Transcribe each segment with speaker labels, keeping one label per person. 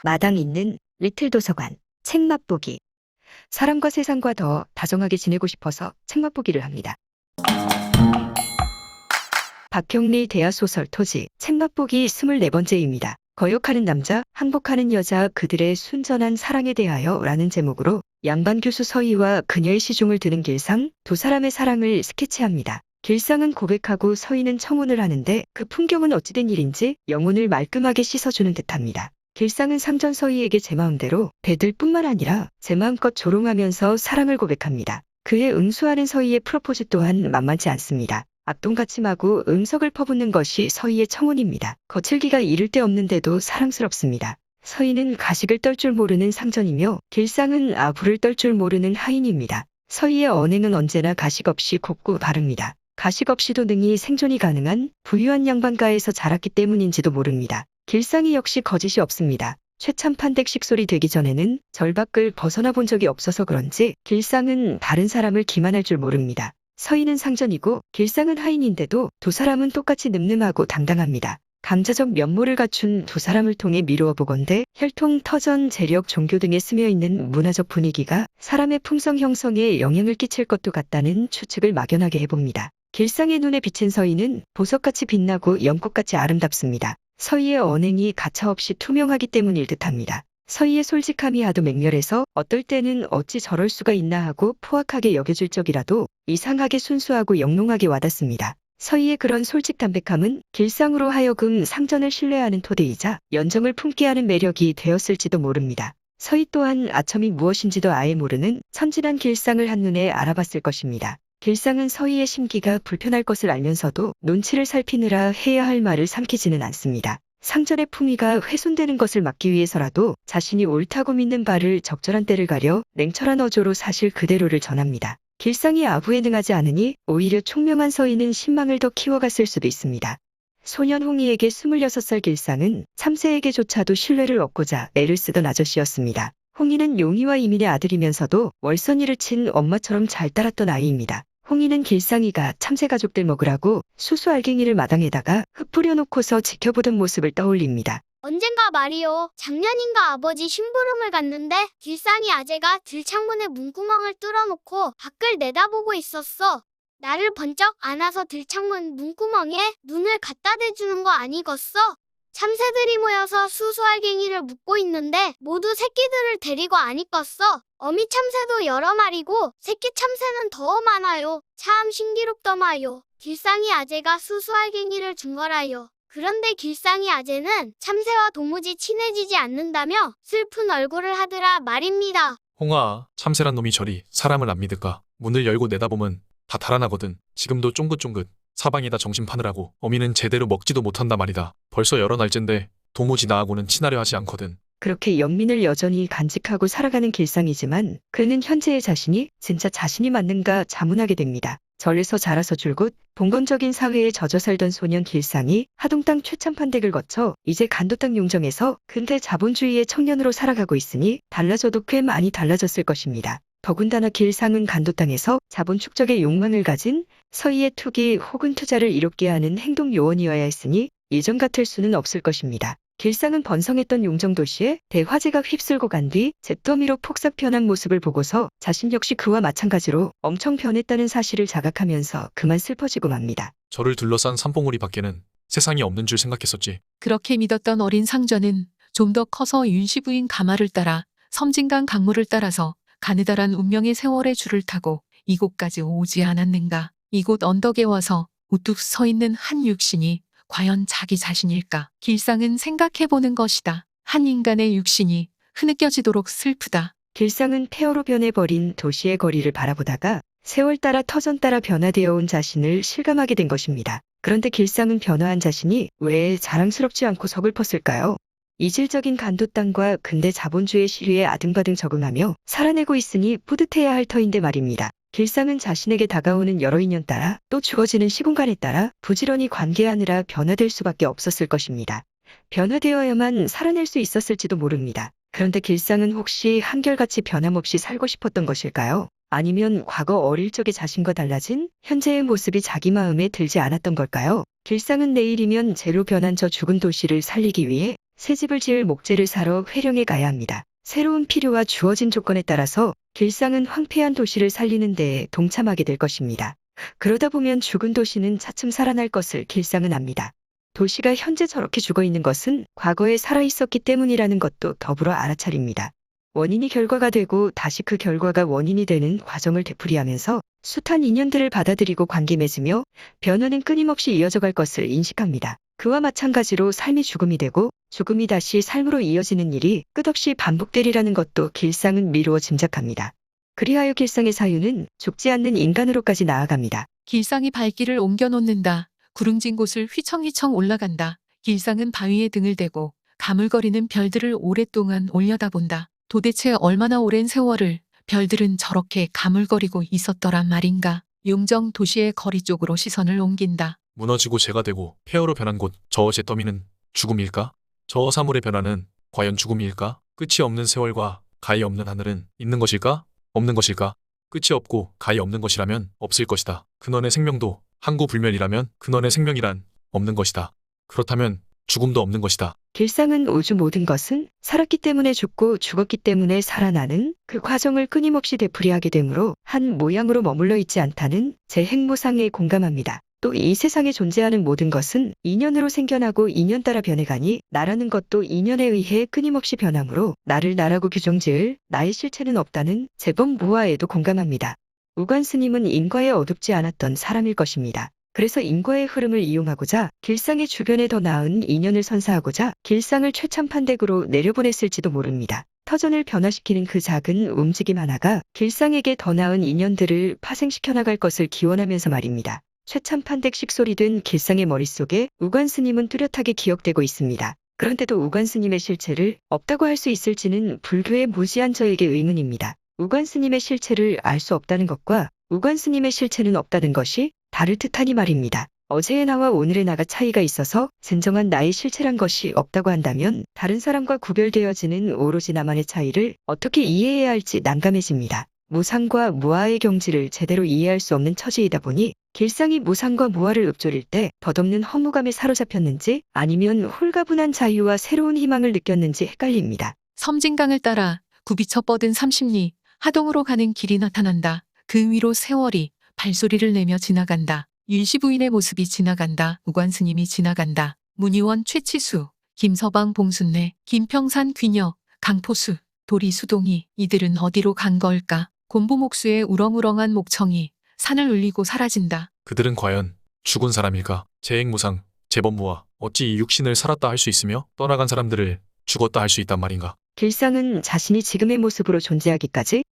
Speaker 1: 마당 있는 리틀 도서관, 책 맛보기. 사람과 세상과 더 다정하게 지내고 싶어서 책 맛보기를 합니다. 박형리 대하소설 토지, 책 맛보기 24번째입니다. 거역하는 남자, 항복하는 여자, 그들의 순전한 사랑에 대하여 라는 제목으로 양반 교수 서희와 그녀의 시중을 드는 길상, 두 사람의 사랑을 스케치합니다. 길상은 고백하고 서희는 청혼을 하는데 그 풍경은 어찌된 일인지 영혼을 말끔하게 씻어주는 듯합니다. 길상은 상전 서희에게 제 마음대로 대들 뿐만 아니라 제 마음껏 조롱하면서 사랑을 고백합니다. 그에 응수하는 서희의 프로포즈 또한 만만치 않습니다. 악동같이 마구 응석을 퍼붓는 것이 서희의 청혼입니다. 거칠기가 이를 데 없는데도 사랑스럽습니다. 서희는 가식을 떨 줄 모르는 상전이며 길상은 아부를 떨 줄 모르는 하인입니다. 서희의 언행은 언제나 가식 없이 곱고 바릅니다. 가식 없이도 능히 생존이 가능한 부유한 양반가에서 자랐기 때문인지도 모릅니다. 길상이 역시 거짓이 없습니다. 최참판댁 식솔이 되기 전에는 절 밖을 벗어나 본 적이 없어서 그런지 길상은 다른 사람을 기만할 줄 모릅니다. 서희는 상전이고 길상은 하인인데도 두 사람은 똑같이 늠름하고 당당합니다. 강자적 면모를 갖춘 두 사람을 통해 미루어 보건대 혈통, 터전, 재력, 종교 등에 스며있는 문화적 분위기가 사람의 품성 형성에 영향을 끼칠 것도 같다는 추측을 막연하게 해봅니다. 길상의 눈에 비친 서희는 보석같이 빛나고 연꽃같이 아름답습니다. 서희의 언행이 가차없이 투명하기 때문일 듯합니다. 서희의 솔직함이 하도 맹렬해서 어떨 때는 어찌 저럴 수가 있나 하고 포악하게 여겨질 적이라도 이상하게 순수하고 영롱하게 와닿습니다. 서희의 그런 솔직 담백함은 길상으로 하여금 상전을 신뢰하는 토대이자 연정을 품게 하는 매력이 되었을지도 모릅니다. 서희 또한 아첨이 무엇인지도 아예 모르는 천진한 길상을 한눈에 알아봤을 것입니다. 길상은 서희의 심기가 불편할 것을 알면서도 눈치를 살피느라 해야 할 말을 삼키지는 않습니다. 상전의 품위가 훼손되는 것을 막기 위해서라도 자신이 옳다고 믿는 바를 적절한 때를 가려 냉철한 어조로 사실 그대로를 전합니다. 길상이 아부에 능하지 않으니 오히려 총명한 서희는 신망을 더 키워갔을 수도 있습니다. 소년 홍희에게 26살 길상은 참새에게조차도 신뢰를 얻고자 애를 쓰던 아저씨였습니다. 홍희는 용희와 이민의 아들이면서도 월선이를 친 엄마처럼 잘 따랐던 아이입니다. 홍희는 길상이가 참새 가족들 먹으라고 수수 알갱이를 마당에다가 흩뿌려 놓고서 지켜보던 모습을 떠올립니다.
Speaker 2: 언젠가 말이요. 작년인가 아버지 심부름을 갔는데 길상이 아재가 들창문에 문구멍을 뚫어놓고 밖을 내다보고 있었어. 나를 번쩍 안아서 들창문 문구멍에 눈을 갖다 대주는 거 아니겠어? 참새들이 모여서 수수알갱이를 묻고 있는데 모두 새끼들을 데리고 안 있겠어. 어미 참새도 여러 마리고 새끼 참새는 더 많아요. 참 신기롭더마요. 길상이 아재가 수수알갱이를 준 거라요. 그런데 길상이 아재는 참새와 도무지 친해지지 않는다며 슬픈 얼굴을 하더라 말입니다.
Speaker 3: 홍아, 참새란 놈이 저리 사람을 안 믿을까? 문을 열고 내다보면 다 달아나거든. 지금도 쫑긋쫑긋 사방에다 정신 파느라고 어미는 제대로 먹지도 못한다 말이다. 벌써 여러 날째인데 도무지 나하고는 친하려 하지 않거든.
Speaker 1: 그렇게 연민을 여전히 간직하고 살아가는 길상이지만 그는 현재의 자신이 진짜 자신이 맞는가 자문하게 됩니다. 절에서 자라서 줄곧 봉건적인 사회에 젖어 살던 소년 길상이 하동땅 최참판댁을 거쳐 이제 간도땅 용정에서 근대 자본주의의 청년으로 살아가고 있으니 달라져도 꽤 많이 달라졌을 것입니다. 더군다나 길상은 간도땅에서 자본 축적의 욕망을 가진 서희의 투기 혹은 투자를 이롭게 하는 행동 요원이어야 했으니 예전 같을 수는 없을 것입니다. 길상은 번성했던 용정도시에 대화재가 휩쓸고 간 뒤 잿더미로 폭삭 변한 모습을 보고서 자신 역시 그와 마찬가지로 엄청 변했다는 사실을 자각하면서 그만 슬퍼지고 맙니다.
Speaker 3: 저를 둘러싼 산봉우리 밖에는 세상이 없는 줄 생각했었지.
Speaker 4: 그렇게 믿었던 어린 상전은 좀 더 커서 윤씨 부인 가마를 따라 섬진강 강물을 따라서 가느다란 운명의 세월의 줄을 타고 이곳까지 오지 않았는가. 이곳 언덕에 와서 우뚝 서 있는 한 육신이 과연 자기 자신일까? 길상은 생각해보는 것이다. 한 인간의 육신이 흐느껴지도록 슬프다.
Speaker 1: 길상은 폐허로 변해버린 도시의 거리를 바라보다가 세월 따라 터전 따라 변화되어 온 자신을 실감하게 된 것입니다. 그런데 길상은 변화한 자신이 왜 자랑스럽지 않고 서글펐을까요? 이질적인 간도 땅과 근대 자본주의 시류에 아등바등 적응하며 살아내고 있으니 뿌듯해야 할 터인데 말입니다. 길상은 자신에게 다가오는 여러 인연 따라 또 주어지는 시공간에 따라 부지런히 관계하느라 변화될 수밖에 없었을 것입니다. 변화되어야만 살아낼 수 있었을지도 모릅니다. 그런데 길상은 혹시 한결같이 변함없이 살고 싶었던 것일까요? 아니면 과거 어릴 적의 자신과 달라진 현재의 모습이 자기 마음에 들지 않았던 걸까요? 길상은 내일이면 재로 변한 저 죽은 도시를 살리기 위해 새 집을 지을 목재를 사러 회령에 가야 합니다. 새로운 필요와 주어진 조건에 따라서 길상은 황폐한 도시를 살리는 데에 동참하게 될 것입니다. 그러다 보면 죽은 도시는 차츰 살아날 것을 길상은 압니다. 도시가 현재 저렇게 죽어 있는 것은 과거에 살아 있었기 때문이라는 것도 더불어 알아차립니다. 원인이 결과가 되고 다시 그 결과가 원인이 되는 과정을 되풀이하면서 숱한 인연들을 받아들이고 관계 맺으며 변화는 끊임없이 이어져 갈 것을 인식합니다. 그와 마찬가지로 삶이 죽음이 되고 죽음이 다시 삶으로 이어지는 일이 끝없이 반복되리라는 것도 길상은 미루어 짐작합니다. 그리하여 길상의 사유는 죽지 않는 인간으로까지 나아갑니다.
Speaker 4: 길상이 발길을 옮겨 놓는다. 구름진 곳을 휘청휘청 올라간다. 길상은 바위에 등을 대고 가물거리는 별들을 오랫동안 올려다본다. 도대체 얼마나 오랜 세월을 별들은 저렇게 가물거리고 있었더란 말인가. 용정 도시의 거리 쪽으로 시선을 옮긴다.
Speaker 3: 무너지고 재가 되고 폐허로 변한 곳, 저 잿더미는 죽음일까? 저 사물의 변화는 과연 죽음일까? 끝이 없는 세월과 가히 없는 하늘은 있는 것일까? 없는 것일까? 끝이 없고 가히 없는 것이라면 없을 것이다. 근원의 생명도 항구불멸이라면 근원의 생명이란 없는 것이다. 그렇다면 죽음도 없는 것이다.
Speaker 1: 길상은 우주 모든 것은 살았기 때문에 죽고 죽었기 때문에 살아나는 그 과정을 끊임없이 되풀이하게 되므로 한 모양으로 머물러 있지 않다는 제 핵무상에 공감합니다. 또 이 세상에 존재하는 모든 것은 인연으로 생겨나고 인연 따라 변해가니 나라는 것도 인연에 의해 끊임없이 변하므로 나를 나라고 규정지을 나의 실체는 없다는 제법 무화에도 공감합니다. 우관 스님은 인과에 어둡지 않았던 사람일 것입니다. 그래서 인과의 흐름을 이용하고자 길상의 주변에 더 나은 인연을 선사하고자 길상을 최참판댁으로 내려보냈을지도 모릅니다. 터전을 변화시키는 그 작은 움직임 하나가 길상에게 더 나은 인연들을 파생시켜 나갈 것을 기원하면서 말입니다. 최참판댁 식솔이 된 길상의 머릿속에 우관 스님은 뚜렷하게 기억되고 있습니다. 그런데도 우관 스님의 실체를 없다고 할 수 있을지는 불교의 무지한 저에게 의문입니다. 우관 스님의 실체를 알 수 없다는 것과 우관 스님의 실체는 없다는 것이 다를 듯하니 말입니다. 어제의 나와 오늘의 나가 차이가 있어서 진정한 나의 실체란 것이 없다고 한다면 다른 사람과 구별되어지는 오로지 나만의 차이를 어떻게 이해해야 할지 난감해집니다. 무상과 무아의 경지를 제대로 이해할 수 없는 처지이다 보니 길상이 무상과 무아를 읊조릴 때 덧없는 허무감에 사로잡혔는지 아니면 홀가분한 자유와 새로운 희망을 느꼈는지 헷갈립니다.
Speaker 4: 섬진강을 따라 굽이쳐 뻗은 30리 하동으로 가는 길이 나타난다. 그 위로 세월이 발소리를 내며 지나간다. 윤씨 부인의 모습이 지나간다. 우관 스님이 지나간다. 문희원 최치수, 김서방 봉순례, 김평산 귀녀, 강포수, 도리 수동이 이들은 어디로 간 걸까? 곤보목수의 우렁우렁한 목청이 산을 울리고 사라진다.
Speaker 3: 그들은 과연 죽은 사람일까? 재행무상, 재범무아, 어찌 이 육신을 살았다 할 수 있으며 떠나간 사람들을 죽었다 할 수 있단 말인가?
Speaker 1: 길상은 자신이 지금의 모습으로 존재하기까지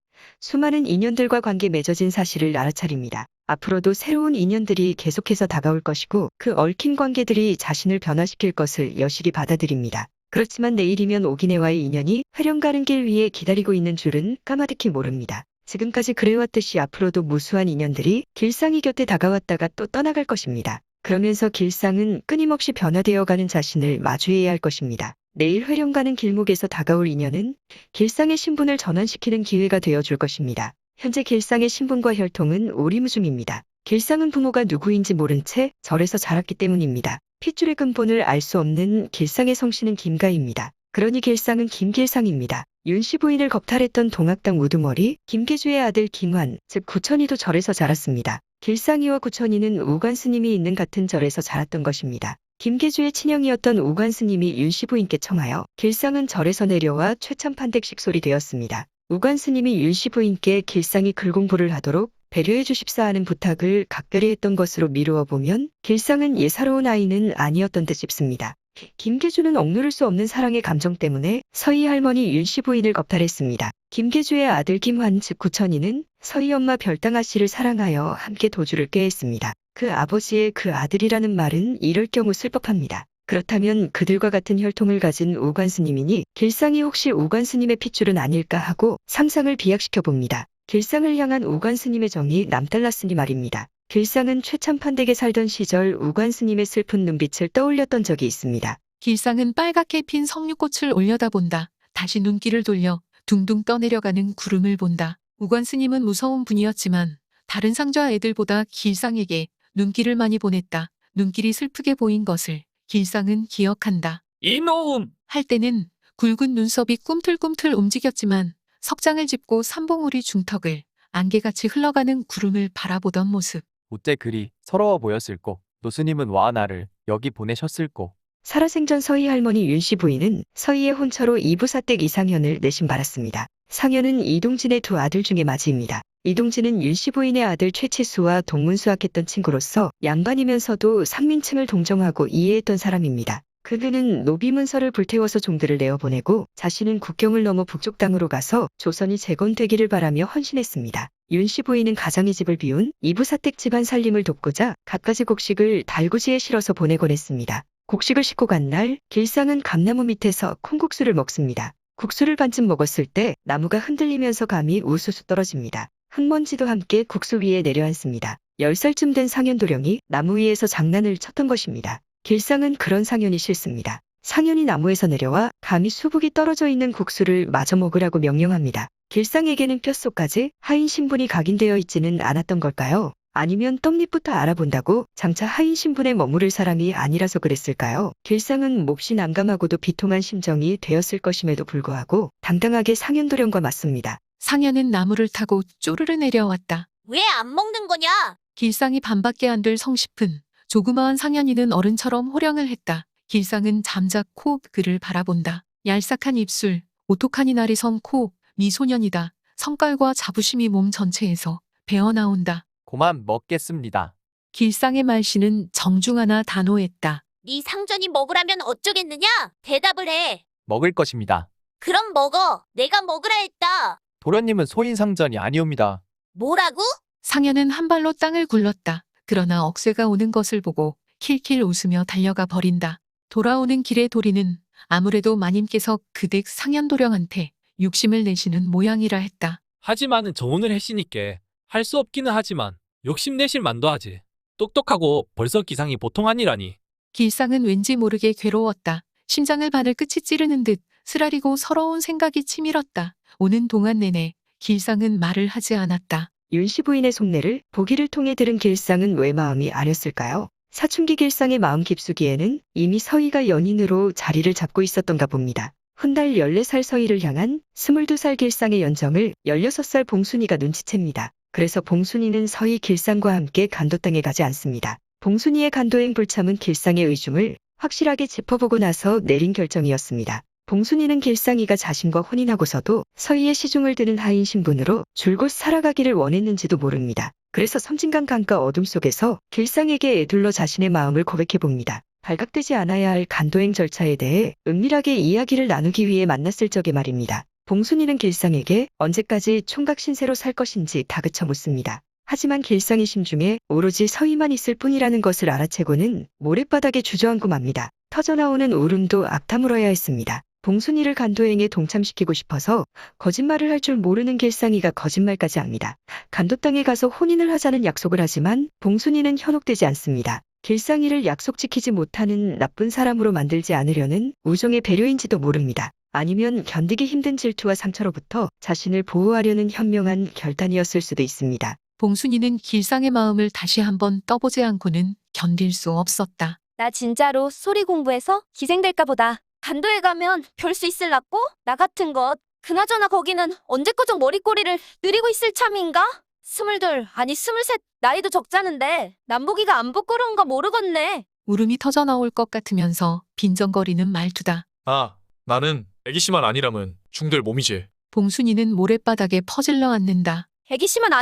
Speaker 1: 수많은 인연들과 관계 맺어진 사실을 알아차립니다. 앞으로도 새로운 인연들이 계속해서 다가올 것이고 그 얽힌 관계들이 자신을 변화시킬 것을 여실히 받아들입니다. 그렇지만 내일이면 오기네와의 인연이 회령 가는 길 위에 기다리고 있는 줄은 까마득히 모릅니다. 지금까지 그래왔듯이 앞으로도 무수한 인연들이 길상이 곁에 다가왔다가 또 떠나갈 것입니다. 그러면서 길상은 끊임없이 변화되어가는 자신을 마주해야 할 것입니다. 내일 회령 가는 길목에서 다가올 인연은 길상의 신분을 전환시키는 기회가 되어줄 것입니다. 현재 길상의 신분과 혈통은 오리무중입니다. 길상은 부모가 누구인지 모른 채 절에서 자랐기 때문입니다. 핏줄의 근본을 알 수 없는 길상의 성씨는 김가입니다. 그러니 길상은 김길상입니다. 윤씨 부인을 겁탈했던 동학당 우두머리 김계주의 아들 김환, 즉 구천이도 절에서 자랐습니다. 길상이와 구천이는 우관 스님이 있는 같은 절에서 자랐던 것입니다. 김계주의 친형이었던 우관 스님이 윤씨 부인께 청하여 길상은 절에서 내려와 최참판댁 식솔이 되었습니다. 우관 스님이 윤씨 부인께 길상이 글 공부를 하도록 배려해 주십사 하는 부탁을 각별히 했던 것으로 미루어 보면 길상은 예사로운 아이는 아니었던 듯 싶습니다. 김계주는 억누를 수 없는 사랑의 감정 때문에 서희 할머니 윤씨 부인을 겁탈했습니다. 김계주의 아들 김환 즉 구천이는 서희 엄마 별당아 씨를 사랑하여 함께 도주를 꾀했습니다. 그 아버지의 그 아들이라는 말은 이럴 경우 슬법합니다. 그렇다면 그들과 같은 혈통을 가진 우관 스님이니 길상이 혹시 우관 스님의 핏줄은 아닐까 하고 상상을 비약시켜 봅니다. 길상을 향한 우관 스님의 정이 남달랐으니 말입니다. 길상은 최참판댁에 살던 시절 우관 스님의 슬픈 눈빛을 떠올렸던 적이 있습니다.
Speaker 4: 길상은 빨갛게 핀 석류꽃을 올려다본다. 다시 눈길을 돌려 둥둥 떠내려가는 구름을 본다. 우관 스님은 무서운 분이었지만 다른 상좌 애들보다 길상에게 눈길을 많이 보냈다. 눈길이 슬프게 보인 것을 길상은 기억한다.
Speaker 5: 이놈!
Speaker 4: 할 때는 굵은 눈썹이 꿈틀꿈틀 움직였지만 석장을 짚고 삼봉우리 중턱을 안개같이 흘러가는 구름을 바라보던 모습.
Speaker 6: 어째 그리 서러워 보였을꼬. 노스님은 와 나를 여기 보내셨을꼬.
Speaker 1: 살아생전 서희 할머니 윤씨 부인은 서희의 혼처로 이부사댁 이상현을 내심 받았습니다. 상현은 이동진의 두 아들 중에 맞이입니다. 이동진은 윤씨 부인의 아들 최치수와 동문수학했던 친구로서 양반이면서도 상민층을 동정하고 이해했던 사람입니다. 그는 노비문서를 불태워서 종들을 내어보내고 자신은 국경을 넘어 북쪽 땅으로 가서 조선이 재건되기를 바라며 헌신했습니다. 윤씨 부인은 가장의 집을 비운 이부사댁 집안 살림을 돕고자 갖가지 곡식을 달구지에 실어서 보내곤 했습니다. 곡식을 싣고 간 날 길상은 감나무 밑에서 콩국수를 먹습니다. 국수를 반쯤 먹었을 때 나무가 흔들리면서 감이 우수수 떨어집니다. 흙먼지도 함께 국수 위에 내려앉습니다. 10살쯤 된 상현도령이 나무 위에서 장난을 쳤던 것입니다. 길상은 그런 상현이 싫습니다. 상현이 나무에서 내려와 감이 수북이 떨어져 있는 국수를 마저 먹으라고 명령합니다. 길상에게는 뼛속까지 하인 신분이 각인되어 있지는 않았던 걸까요? 아니면 떡잎부터 알아본다고 장차 하인 신분에 머무를 사람이 아니라서 그랬을까요? 길상은 몹시 난감하고도 비통한 심정이 되었을 것임에도 불구하고 당당하게 상현도령과 맞습니다.
Speaker 4: 상현은 나무를 타고 쪼르르 내려왔다.
Speaker 7: 왜 안 먹는 거냐?
Speaker 4: 길상이 반밖에 안 될 성실픈 조그마한 상현이는 어른처럼 호령을 했다. 길상은 잠자코 그를 바라본다. 얄싹한 입술, 오똑하니 날이 선 코, 미소년이다. 성깔과 자부심이 몸 전체에서 배어나온다.
Speaker 6: 고만 먹겠습니다.
Speaker 4: 길상의 말씨는 정중하나 단호했다.
Speaker 7: 네 상전이 먹으라면 어쩌겠느냐? 대답을 해.
Speaker 6: 먹을 것입니다.
Speaker 7: 그럼 먹어. 내가 먹으라 했다.
Speaker 6: 도련님은 소인상전이 아니옵니다.
Speaker 7: 뭐라고?
Speaker 4: 상현은 한 발로 땅을 굴렀다. 그러나 억새가 오는 것을 보고 킬킬 웃으며 달려가 버린다. 돌아오는 길에 도리는 아무래도 마님께서 그댁 상현도령한테 욕심을 내시는 모양이라 했다.
Speaker 5: 하지만은 정혼을 했으니께 할 수 없기는 하지만 욕심내실 만도 하지. 똑똑하고 벌써 기상이 보통 아니라니.
Speaker 4: 길상은 왠지 모르게 괴로웠다. 심장을 바늘 끝이 찌르는 듯 쓰라리고 서러운 생각이 치밀었다. 오는 동안 내내 길상은 말을 하지 않았다.
Speaker 1: 윤씨 부인의 속내를 보기를 통해 들은 길상은 왜 마음이 아렸을까요? 사춘기 길상의 마음 깊숙이에는 이미 서희가 연인으로 자리를 잡고 있었던가 봅니다. 훗날 14살 서희를 향한 22살 길상의 연정을 16살 봉순이가 눈치챕니다. 그래서 봉순이는 서희 길상과 함께 간도 땅에 가지 않습니다. 봉순이의 간도행 불참은 길상의 의중을 확실하게 짚어보고 나서 내린 결정이었습니다. 봉순이는 길상이가 자신과 혼인하고서도 서희의 시중을 드는 하인 신분으로 줄곧 살아가기를 원했는지도 모릅니다. 그래서 섬진강 강가 어둠 속에서 길상에게 애둘러 자신의 마음을 고백해봅니다. 발각되지 않아야 할 간도행 절차에 대해 은밀하게 이야기를 나누기 위해 만났을 적에 말입니다. 봉순이는 길상에게 언제까지 총각 신세로 살 것인지 다그쳐 묻습니다. 하지만 길상의 심중에 오로지 서희만 있을 뿐이라는 것을 알아채고는 모랫바닥에 주저앉고 맙니다. 터져나오는 울음도 악다물어야 했습니다. 봉순이를 간도행에 동참시키고 싶어서 거짓말을 할 줄 모르는 길상이가 거짓말까지 합니다. 간도 땅에 가서 혼인을 하자는 약속을 하지만 봉순이는 현혹되지 않습니다. 길상이를 약속 지키지 못하는 나쁜 사람으로 만들지 않으려는 우정의 배려인지도 모릅니다. 아니면 견디기 힘든 질투와 상처로부터 자신을 보호하려는 현명한 결단이었을 수도 있습니다.
Speaker 4: 봉순이는 길상의 마음을 다시 한번 떠보지 않고는 견딜 수 없었다.
Speaker 7: 나 진짜로 소리 공부해서 기생될까 보다. 간도에 가면 별 수 있을라고? 나 같은 것. 그나저나 거기는 언제꺼정 머리꼬리를 느리고 있을 참인가? 22, 아니 23, 나이도 적자는데 남보기가 안 부끄러운가 모르겠네.
Speaker 4: 울음이 터져 나올 것 같으면서 빈정거리는 말투다.
Speaker 3: 아, 나는 애기씨만 아니라면 중될 몸이지.
Speaker 4: 봉순이는 모랫바닥에 퍼질러 앉는다.
Speaker 7: 애기씨만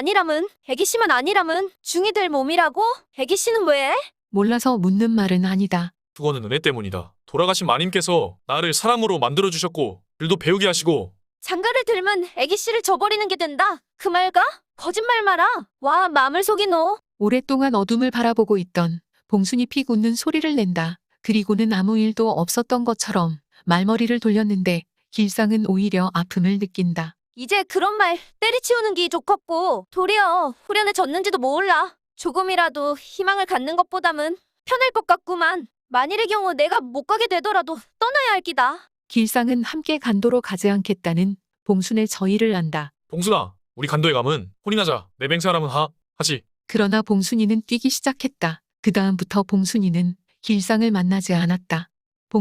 Speaker 7: 아니라면 중이 될 몸이라고? 애기씨는 왜?
Speaker 4: 몰라서 묻는 말은 아니다.
Speaker 3: 그거는 은혜 때문이다. 돌아가신 마님께서 나를 사람으로 만들어주셨고 일도 배우게 하시고
Speaker 7: 장가를 들면 애기씨를 저버리는 게 된다. 그 말가? 거짓말 마라. 와, 마음을 속이노.
Speaker 4: 오랫동안 어둠을 바라보고 있던 봉순이 픽 웃는 소리를 낸다. 그리고는 아무 일도 없었던 것처럼 말머리를 돌렸는데 길상은 오히려 아픔을 느낀다.
Speaker 7: 이제 그런 말 때리치우는 기 좋겠고 도리어 후련해졌는지도 몰라. 조금이라도 희망을 갖는 것보담은 편할 것 같구만. 만일의 경우 내가 못 가게 되더라도 떠나야 할 기다.
Speaker 4: 길상은 함께 간도로 가지 않겠다는 봉순의 저의를 안다.
Speaker 3: 봉순아, 우리 간도에 가면 혼인하자. 내 맹세하라면 하지.
Speaker 4: 그러나 봉순이는 뛰기 시작했다. 그 다음부터 봉순이는 길상을 만나지 않았다.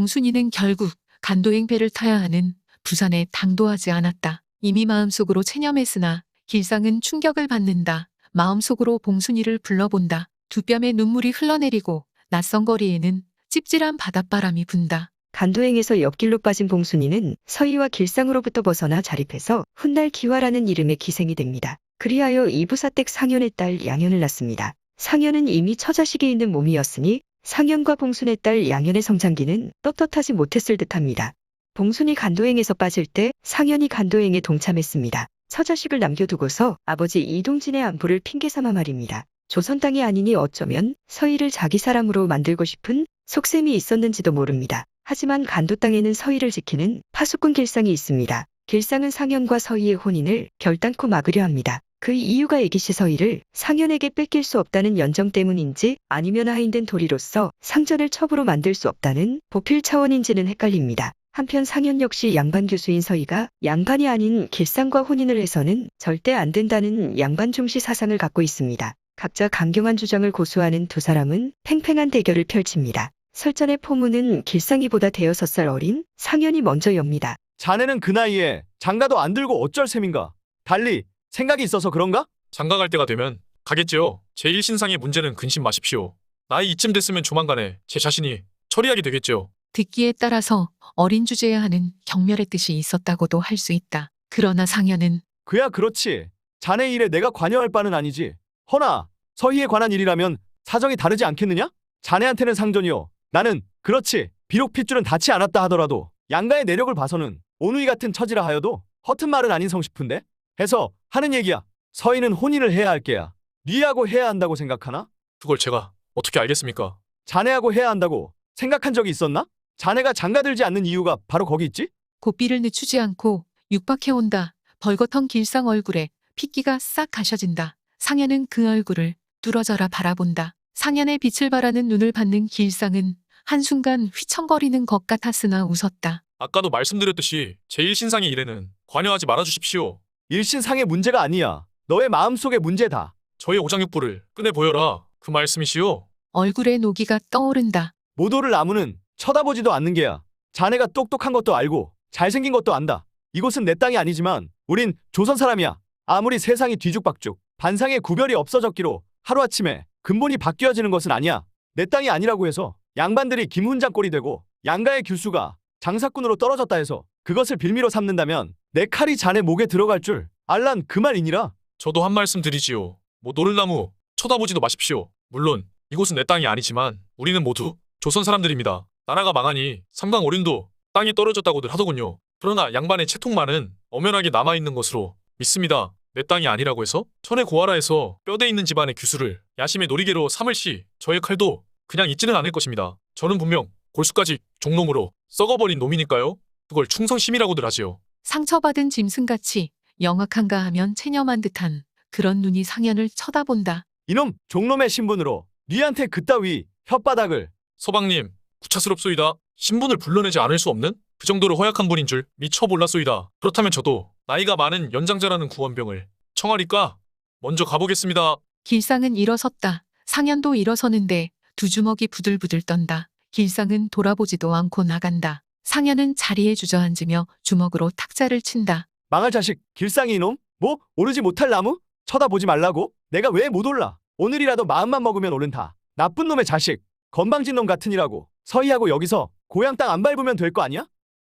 Speaker 4: 봉순이는 결국 간도행 배를 타야 하는 부산에 당도하지 않았다. 이미 마음속으로 체념했으나 길상은 충격을 받는다. 마음속으로 봉순이를 불러본다. 두 뺨에 눈물이 흘러내리고 낯선 거리에는 찝찝한 바닷바람이 분다.
Speaker 1: 간도행에서 옆길로 빠진 봉순이는 서희와 길상으로부터 벗어나 자립해서 훗날 기화라는 이름의 기생이 됩니다. 그리하여 이부사댁 상현의 딸 양현을 낳습니다. 상현은 이미 처자식이 있는 몸이었으니 상현과 봉순의 딸 양현의 성장기는 떳떳하지 못했을 듯합니다. 봉순이 간도행에서 빠질 때 상현이 간도행에 동참했습니다. 처자식을 남겨두고서 아버지 이동진의 안부를 핑계삼아 말입니다. 조선 땅이 아니니 어쩌면 서희를 자기 사람으로 만들고 싶은 속셈이 있었는지도 모릅니다. 하지만 간도 땅에는 서희를 지키는 파수꾼 길상이 있습니다. 길상은 상현과 서희의 혼인을 결단코 막으려 합니다. 그 이유가 애기씨 서희를 상현에게 뺏길 수 없다는 연정 때문인지 아니면 하인된 도리로서 상전을 첩으로 만들 수 없다는 보필 차원인지는 헷갈립니다. 한편 상현 역시 양반 교수인 서희가 양반이 아닌 길상과 혼인을 해서는 절대 안 된다는 양반 중시 사상을 갖고 있습니다. 각자 강경한 주장을 고수하는 두 사람은 팽팽한 대결을 펼칩니다. 설전의 포문은 길상이보다 대여섯 살 어린 상현이 먼저 엽니다.
Speaker 8: 자네는 그 나이에 장가도 안 들고 어쩔 셈인가? 달리 생각이 있어서 그런가?
Speaker 3: 장가 갈 때가 되면 가겠지요. 제1신상의 문제는 근심 마십시오. 나이 이쯤 됐으면 조만간에 제 자신이 처리하게 되겠지요.
Speaker 4: 듣기에 따라서 어린 주제야 하는 경멸의 뜻이 있었다고도 할 수 있다. 그러나 상현은
Speaker 8: 그야 그렇지. 자네 일에 내가 관여할 바는 아니지. 허나 서희에 관한 일이라면 사정이 다르지 않겠느냐? 자네한테는 상전이요. 나는 그렇지. 비록 핏줄은 닿지 않았다 하더라도 양가의 내력을 봐서는 오누이 같은 처지라 하여도 허튼 말은 아닌 성싶은데? 해서 하는 얘기야. 서희는 혼인을 해야 할 게야. 네하고 해야 한다고 생각하나?
Speaker 3: 그걸 제가 어떻게 알겠습니까?
Speaker 8: 자네하고 해야 한다고 생각한 적이 있었나? 자네가 장가들지 않는 이유가 바로 거기 있지?
Speaker 4: 고삐를 늦추지 않고 육박해온다. 벌거텅 길상 얼굴에 핏기가 싹 가셔진다. 상현은 그 얼굴을 뚫어져라 바라본다. 상현의 빛을 바라는 눈을 받는 길상은 한순간 휘청거리는 것 같았으나 웃었다.
Speaker 3: 아까도 말씀드렸듯이 제1신상의 일에는 관여하지 말아주십시오.
Speaker 8: 일신상의 문제가 아니야. 너의 마음속의 문제다.
Speaker 3: 저의 오장육부를 꺼내 보여라. 그 말씀이시오.
Speaker 4: 얼굴에 노기가 떠오른다.
Speaker 8: 못 오를 나무는 쳐다보지도 않는 게야. 자네가 똑똑한 것도 알고 잘생긴 것도 안다. 이곳은 내 땅이 아니지만 우린 조선 사람이야. 아무리 세상이 뒤죽박죽 반상의 구별이 없어졌기로 하루아침에 근본이 바뀌어지는 것은 아니야. 내 땅이 아니라고 해서 양반들이 김훈장 꼴이 되고 양가의 규수가 장사꾼으로 떨어졌다 해서 그것을 빌미로 삼는다면 내 칼이 자네 목에 들어갈 줄 알란 그 말이니라.
Speaker 3: 저도 한 말씀 드리지요. 뭐 노를나무 쳐다보지도 마십시오. 물론 이곳은 내 땅이 아니지만 우리는 모두 조선 사람들입니다. 나라가 망하니 삼강 오륜도 땅이 떨어졌다고들 하더군요. 그러나 양반의 채통만은 엄연하게 남아있는 것으로 믿습니다. 내 땅이 아니라고 해서 천의 고아라에서 뼈대 있는 집안의 규수를 야심의 놀이개로 삼을 시 저의 칼도 그냥 있지는 않을 것입니다. 저는 분명 골수까지 종놈으로 썩어버린 놈이니까요. 그걸 충성심이라고들 하지요.
Speaker 4: 상처받은 짐승같이 영악한가 하면 체념한 듯한 그런 눈이 상현을 쳐다본다.
Speaker 8: 이놈 종놈의 신분으로 네한테 그따위 혓바닥을.
Speaker 3: 서방님, 구차스럽소이다. 신분을 불러내지 않을 수 없는 그 정도로 허약한 분인 줄 미처 몰랐소이다. 그렇다면 저도 나이가 많은 연장자라는 구원병을 청하리까 먼저 가보겠습니다.
Speaker 4: 길상은 일어섰다. 상현도 일어서는데 두 주먹이 부들부들 떤다. 길상은 돌아보지도 않고 나간다. 상현은 자리에 주저앉으며 주먹으로 탁자를 친다.
Speaker 8: 망할 자식 길상이 이놈? 뭐 오르지 못할 나무? 쳐다보지 말라고? 내가 왜 못 올라? 오늘이라도 마음만 먹으면 오른다. 나쁜 놈의 자식 건방진 놈 같으니라고. 서희하고 여기서 고향 땅 안 밟으면 될 거 아니야?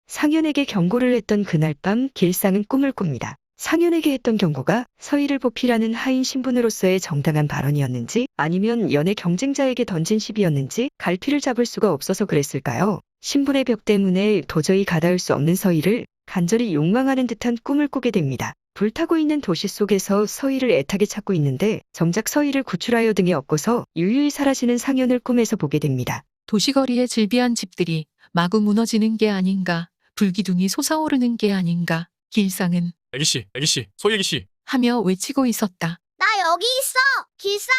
Speaker 1: 상현에게 경고를 했던 그날 밤 길상은 꿈을 꿉니다. 상현에게 했던 경고가 서희를 보필하는 하인 신분으로서의 정당한 발언이었는지 아니면 연애 경쟁자에게 던진 시비였는지 갈피를 잡을 수가 없어서 그랬을까요? 신분의 벽 때문에 도저히 가닿을 수 없는 서희를 간절히 욕망하는 듯한 꿈을 꾸게 됩니다. 불타고 있는 도시 속에서 서희를 애타게 찾고 있는데 정작 서희를 구출하여 등에 업고서 유유히 사라지는 상현을 꿈에서 보게 됩니다.
Speaker 4: 도시거리의 질비한 집들이 마구 무너지는 게 아닌가. 불기둥이 솟아오르는 게 아닌가. 길상은
Speaker 3: 애기씨, 소희 애기씨.
Speaker 4: 하며 외치고 있었다.
Speaker 2: 나 여기 있어. 길상아.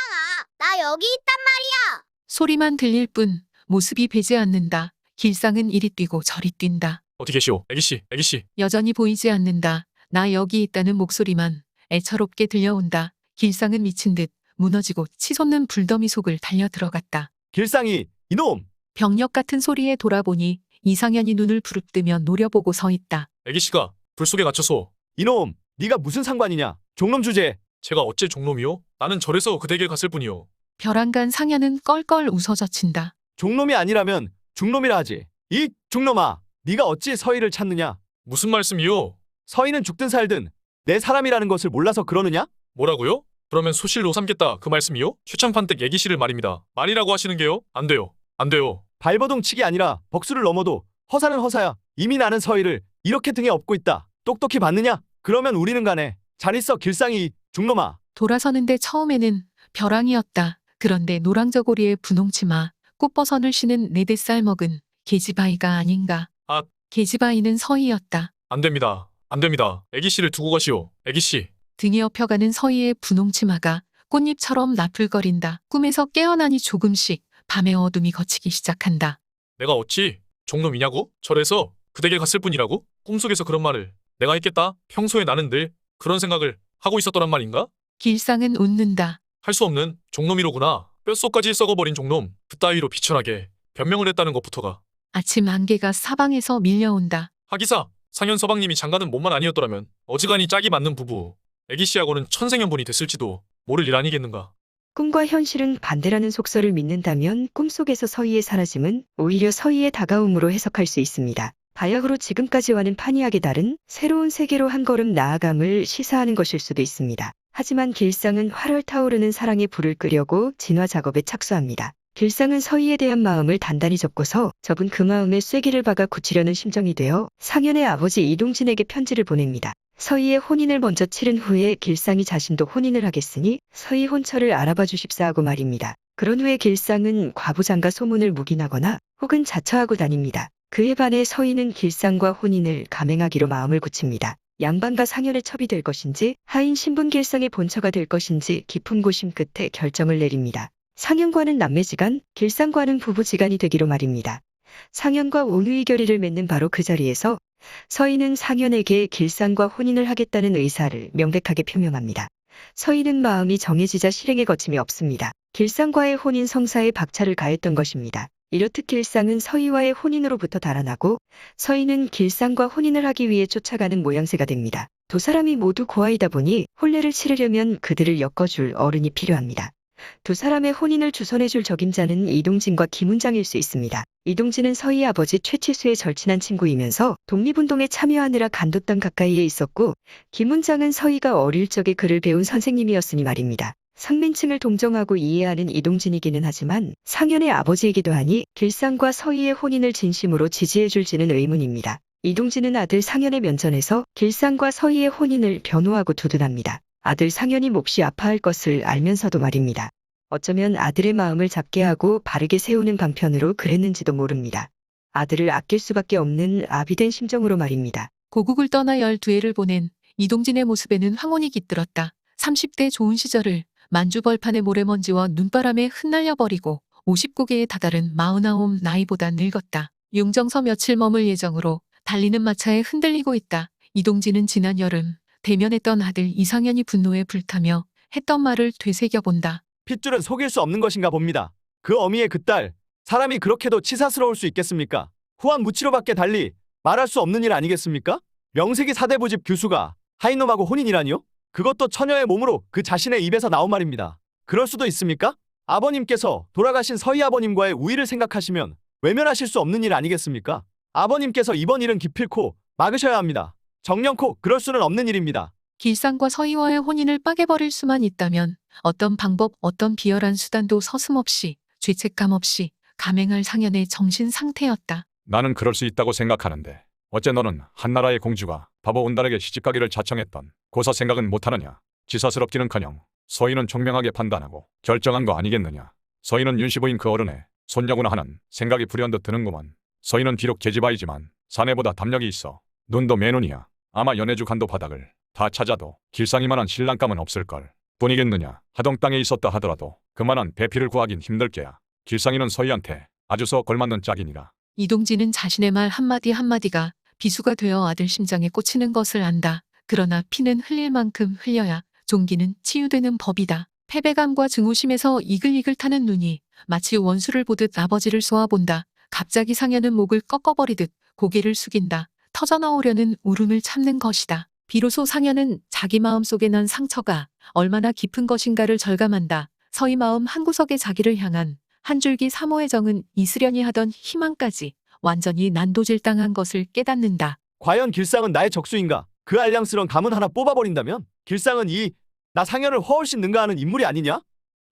Speaker 2: 나 여기 있단 말이야.
Speaker 4: 소리만 들릴 뿐 모습이 배지 않는다. 길상은 이리 뛰고 저리 뛴다.
Speaker 3: 어디 계시오? 애기씨.
Speaker 4: 여전히 보이지 않는다. 나 여기 있다는 목소리만 애처롭게 들려온다. 길상은 미친 듯 무너지고 치솟는 불더미 속을 달려 들어갔다.
Speaker 8: 길상이 이놈!
Speaker 4: 병력 같은 소리에 돌아보니 이상현이 눈을 부릅뜨며 노려보고 서 있다.
Speaker 3: 애기씨가 불 속에 갇혀서
Speaker 8: 이놈, 네가 무슨 상관이냐? 종놈 주제.
Speaker 3: 제가 어째 종놈이요? 나는 절에서 그 댁에 갔을 뿐이요.
Speaker 4: 벼랑간 상현은 껄껄 웃어젖힌다.
Speaker 8: 종놈이 아니라면 중놈이라 하지. 이 중놈아, 네가 어찌 서희를 찾느냐?
Speaker 3: 무슨 말씀이요?
Speaker 8: 서희는 죽든 살든 내 사람이라는 것을 몰라서 그러느냐?
Speaker 3: 뭐라고요? 그러면 소실로 삼겠다 그 말씀이요? 최참판댁 애기씨를 말입니다. 말이라고 하시는 게요? 안 돼요. 안 돼요.
Speaker 8: 발버둥 치기 아니라 벅수를 넘어도 허사는 허사야. 이미 나는 서희를 이렇게 등에 업고 있다. 똑똑히 봤느냐? 그러면 우리는 가네. 잘 있어 길상이 중놈아.
Speaker 4: 돌아서는데 처음에는 벼랑이었다. 그런데 노랑저고리에 분홍치마, 꽃버선을 신은 4살 먹은 계집아이가 아닌가.
Speaker 3: 아.
Speaker 4: 계집아이는 서희였다.
Speaker 3: 안 됩니다. 안 됩니다. 애기씨를 두고 가시오. 애기씨.
Speaker 4: 등에 업혀가는 서희의 분홍치마가 꽃잎처럼 나풀거린다. 꿈에서 깨어나니 조금씩 밤의 어둠이 걷히기 시작한다.
Speaker 3: 내가 어찌 종놈이냐고? 절에서 그 댁에 갔을 뿐이라고? 꿈속에서 그런 말을 내가 했겠다? 평소에 나는 늘 그런 생각을 하고 있었더란 말인가?
Speaker 4: 길상은 웃는다.
Speaker 3: 할 수 없는 종놈이로구나. 뼛속까지 썩어버린 종놈. 그따위로 비천하게 변명을 했다는 것부터가.
Speaker 4: 아침 안개가 사방에서 밀려온다.
Speaker 3: 하기사, 상현 서방님이 장가는 몸만 아니었더라면 어지간히 짝이 맞는 부부. 애기씨하고는 천생연분이 됐을지도 모를 일 아니겠는가.
Speaker 1: 꿈과 현실은 반대라는 속설을 믿는다면 꿈속에서 서희의 사라짐은 오히려 서희의 다가옴으로 해석할 수 있습니다. 바야흐로 지금까지와는 판이하게 다른 새로운 세계로 한 걸음 나아감을 시사하는 것일 수도 있습니다. 하지만 길상은 활활 타오르는 사랑의 불을 끄려고 진화 작업에 착수합니다. 길상은 서희에 대한 마음을 단단히 접고서 접은 그 마음에 쐐기를 박아 굳히려는 심정이 되어 상현의 아버지 이동진에게 편지를 보냅니다. 서희의 혼인을 먼저 치른 후에 길상이 자신도 혼인을 하겠으니 서희 혼처를 알아봐 주십사 하고 말입니다. 그런 후에 길상은 과부장과 소문을 묵인하거나 혹은 자처하고 다닙니다. 그에 반해 서희는 길상과 혼인을 감행하기로 마음을 굳힙니다. 양반과 상현의 첩이 될 것인지 하인 신분 길상의 본처가 될 것인지 깊은 고심 끝에 결정을 내립니다. 상현과는 남매지간, 길상과는 부부지간이 되기로 말입니다. 상현과 온유의 결의를 맺는 바로 그 자리에서 서희는 상현에게 길상과 혼인을 하겠다는 의사를 명백하게 표명합니다. 서희는 마음이 정해지자 실행에 거침이 없습니다. 길상과의 혼인 성사에 박차를 가했던 것입니다. 이렇듯 길상은 서희와의 혼인으로부터 달아나고 서희는 길상과 혼인을 하기 위해 쫓아가는 모양새가 됩니다. 두 사람이 모두 고아이다 보니 혼례를 치르려면 그들을 엮어줄 어른이 필요합니다. 두 사람의 혼인을 주선해줄 적임자는 이동진과 김훈장일 수 있습니다. 이동진은 서희 아버지 최치수의 절친한 친구이면서 독립운동에 참여하느라 간도땅 가까이에 있었고 김훈장은 서희가 어릴 적에 그를 배운 선생님이었으니 말입니다. 상민층을 동정하고 이해하는 이동진이기는 하지만 상현의 아버지이기도 하니 길상과 서희의 혼인을 진심으로 지지해줄지는 의문입니다. 이동진은 아들 상현의 면전에서 길상과 서희의 혼인을 변호하고 두둔합니다. 아들 상현이 몹시 아파할 것을 알면서도 말입니다. 어쩌면 아들의 마음을 잡게 하고 바르게 세우는 방편으로 그랬는지도 모릅니다. 아들을 아낄 수밖에 없는 아비된 심정으로 말입니다.
Speaker 4: 고국을 떠나 12해를 보낸 이동진의 모습에는 황혼이 깃들었다. 30대 좋은 시절을 만주벌판의 모래먼지와 눈바람에 흩날려버리고 50고개에 다다른 49 나이보다 늙었다. 용정서 며칠 머물 예정으로 달리는 마차에 흔들리고 있다. 이동진은 지난 여름 대면했던 아들 이상현이 분노에 불타며 했던 말을 되새겨본다.
Speaker 8: 핏줄은 속일 수 없는 것인가 봅니다. 그 어미의 그 딸, 사람이 그렇게도 치사스러울 수 있겠습니까? 후한 무치로밖에 달리 말할 수 없는 일 아니겠습니까? 명색이 사대부집 교수가 하인놈하고 혼인이라니요? 그것도 처녀의 몸으로 그 자신의 입에서 나온 말입니다. 그럴 수도 있습니까? 아버님께서 돌아가신 서희 아버님과의 우애를 생각하시면 외면하실 수 없는 일 아니겠습니까? 아버님께서 이번 일은 기필코 막으셔야 합니다. 정령코 그럴 수는 없는 일입니다.
Speaker 4: 길상과 서희와의 혼인을 빠개버릴 수만 있다면 어떤 방법, 어떤 비열한 수단도 서슴없이 죄책감 없이 감행할 상현의 정신 상태였다.
Speaker 9: 나는 그럴 수 있다고 생각하는데 어째 너는 한나라의 공주가 바보 온달에게 시집가기를 자청했던 고사 생각은 못하느냐. 지사스럽기는커녕 서희는 총명하게 판단하고 결정한 거 아니겠느냐. 서희는 윤씨부인 그 어른의 손녀구나 하는 생각이 불현듯 드는구먼. 서희는 비록 계집아이지만 사내보다 담력이 있어. 눈도 매눈이야. 아마 연해주 간도 바닥을 다 찾아도 길상이만한 신랑감은 없을걸 뿐이겠느냐. 하동 땅에 있었다 하더라도 그만한 배필을 구하긴 힘들게야. 길상이는 서희한테 아주서 걸맞는 짝이니라.
Speaker 4: 이동진은 자신의 말 한마디 한마디가 비수가 되어 아들 심장에 꽂히는 것을 안다. 그러나 피는 흘릴 만큼 흘려야 종기는 치유되는 법이다. 패배감과 증오심에서 이글이글 타는 눈이 마치 원수를 보듯 아버지를 쏘아본다. 갑자기 상현은 목을 꺾어버리듯 고개를 숙인다. 터져나오려는 울음을 참는 것이다. 비로소 상현은 자기 마음속에 난 상처가 얼마나 깊은 것인가를 절감한다. 서희 마음 한구석에 자기를 향한 한 줄기 사모의 정은 있으려니 하던 희망까지 완전히 난도질당한 것을 깨닫는다.
Speaker 8: 과연 길상은 나의 적수인가? 그 알량스런 가문 하나 뽑아버린다면 길상은 나 상현을 훨씬 능가하는 인물이 아니냐?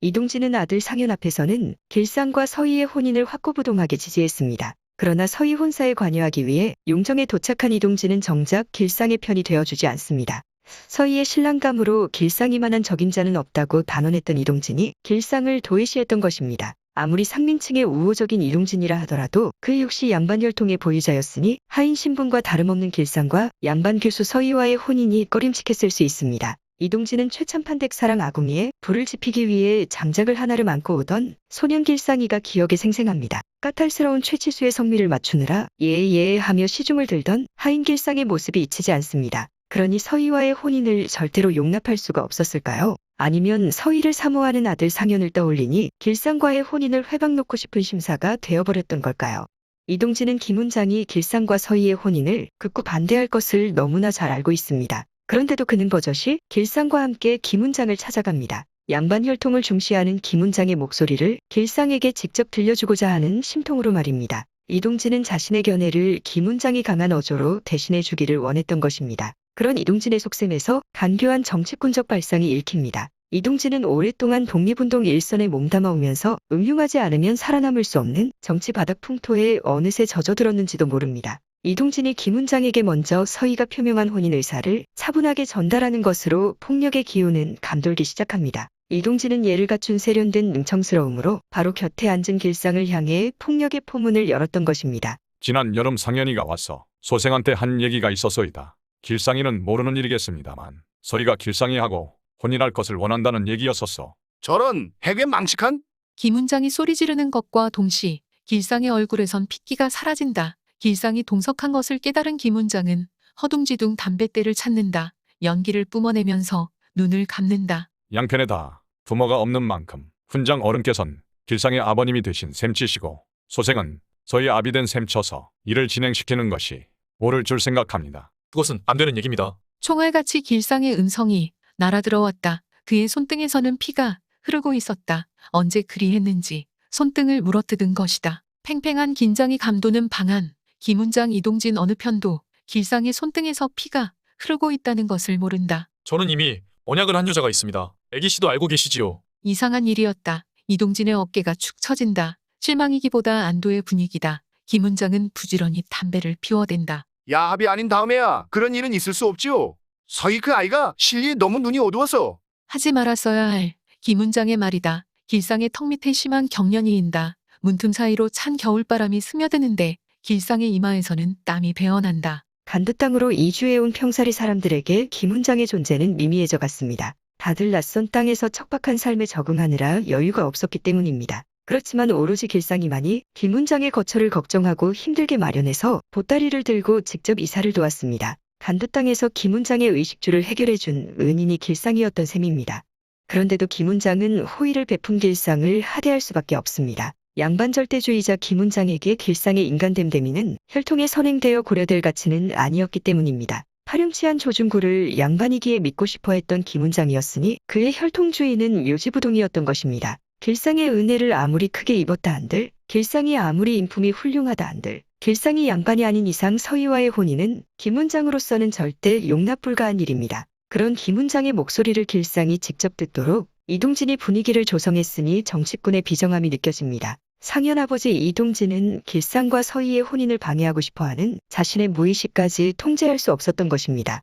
Speaker 1: 이동진은 아들 상현 앞에서는 길상과 서희의 혼인을 확고부동하게 지지했습니다. 그러나 서희 혼사에 관여하기 위해 용정에 도착한 이동진은 정작 길상의 편이 되어주지 않습니다. 서희의 신랑감으로 길상이만한 적임자는 없다고 단언했던 이동진이 길상을 도외시했던 것입니다. 아무리 상민층의 우호적인 이동진이라 하더라도 그 역시 양반 혈통의 보유자였으니 하인 신분과 다름없는 길상과 양반 교수 서희와의 혼인이 꺼림칙했을 수 있습니다. 이동진은 최참판댁 사랑 아궁이에 불을 지피기 위해 장작을 하나를 안고 오던 소년 길상이가 기억에 생생합니다. 까탈스러운 최치수의 성미를 맞추느라 예예 하며 시중을 들던 하인 길상의 모습이 잊히지 않습니다. 그러니 서희와의 혼인을 절대로 용납할 수가 없었을까요? 아니면 서희를 사모하는 아들 상현을 떠올리니 길상과의 혼인을 회방놓고 싶은 심사가 되어버렸던 걸까요? 이동진은 김훈장이 길상과 서희의 혼인을 극구 반대할 것을 너무나 잘 알고 있습니다. 그런데도 그는 버젓이 길상과 함께 김훈장을 찾아갑니다. 양반 혈통을 중시하는 김훈장의 목소리를 길상에게 직접 들려주고자 하는 심통으로 말입니다. 이동진은 자신의 견해를 김훈장이 강한 어조로 대신해 주기를 원했던 것입니다. 그런 이동진의 속셈에서 간교한 정치꾼적 발상이 읽힙니다. 이동진은 오랫동안 독립운동 일선에 몸담아 오면서 음흉하지 않으면 살아남을 수 없는 정치 바닥 풍토에 어느새 젖어들었는지도 모릅니다. 이동진이 김훈장에게 먼저 서희가 표명한 혼인 의사를 차분하게 전달하는 것으로 폭력의 기운은 감돌기 시작합니다. 이동진은 예를 갖춘 세련된 능청스러움으로 바로 곁에 앉은 길상을 향해 폭력의 포문을 열었던 것입니다.
Speaker 9: 지난 여름 상현이가 와서 소생한테 한 얘기가 있어서이다. 길상이는 모르는 일이겠습니다만 서희가 길상이하고 혼인할 것을 원한다는 얘기였었어.
Speaker 10: 저런 해괴 망측한?
Speaker 4: 김훈장이 소리 지르는 것과 동시 길상의 얼굴에선 핏기가 사라진다. 길상이 동석한 것을 깨달은 김훈장은 허둥지둥 담뱃대를 찾는다. 연기를 뿜어내면서 눈을 감는다.
Speaker 9: 양편에 다 부모가 없는 만큼 훈장 어른께선 길상의 아버님이 되신 셈치시고 소생은 서희 아비 된 셈쳐서 일을 진행시키는 것이 옳을 줄 생각합니다.
Speaker 3: 그것은 안 되는 얘기입니다.
Speaker 4: 총알같이 길상의 음성이 날아들어왔다. 그의 손등에서는 피가 흐르고 있었다. 언제 그리했는지 손등을 물어뜯은 것이다. 팽팽한 긴장이 감도는 방안. 김훈장 이동진 어느 편도 길상의 손등에서 피가 흐르고 있다는 것을 모른다.
Speaker 3: 저는 이미 언약을 한 여자가 있습니다. 애기 씨도 알고 계시지요.
Speaker 4: 이상한 일이었다. 이동진의 어깨가 축 처진다. 실망이기보다 안도의 분위기다. 김훈장은 부지런히 담배를 피워댄다.
Speaker 10: 야합이 아닌 다음에야 그런 일은 있을 수 없지요. 서희 그 아이가 실리에 너무 눈이 어두워서.
Speaker 4: 하지 말았어야 할 김훈장의 말이다. 길상의 턱 밑에 심한 경련이 인다. 문틈 사이로 찬 겨울바람이 스며드는데 길상의 이마에서는 땀이 배어난다.
Speaker 1: 간드 땅으로 이주해온 평사리 사람들에게 김훈장의 존재는 미미해져 갔습니다. 다들 낯선 땅에서 척박한 삶에 적응하느라 여유가 없었기 때문입니다. 그렇지만 오로지 길상이만이 김훈장의 거처를 걱정하고 힘들게 마련해서 보따리를 들고 직접 이사를 도왔습니다. 간드 땅에서 김훈장의 의식주를 해결해준 은인이 길상이었던 셈입니다. 그런데도 김훈장은 호의를 베푼 길상을 하대할 수밖에 없습니다. 양반 절대주의자 김훈장에게 길상의 인간됨됨이는 혈통에 선행되어 고려될 가치는 아니었기 때문입니다. 파렴치한 조중구를 양반이기에 믿고 싶어 했던 김훈장이었으니 그의 혈통주의는 묘지부동이었던 것입니다. 길상의 은혜를 아무리 크게 입었다 한들, 길상이 아무리 인품이 훌륭하다 한들, 길상이 양반이 아닌 이상 서희와의 혼인은 김훈장으로서는 절대 용납 불가한 일입니다. 그런 김훈장의 목소리를 길상이 직접 듣도록 이동진이 분위기를 조성했으니 정치꾼의 비정함이 느껴집니다. 상현 아버지 이동진은 길상과 서희의 혼인을 방해하고 싶어하는 자신의 무의식까지 통제할 수 없었던 것입니다.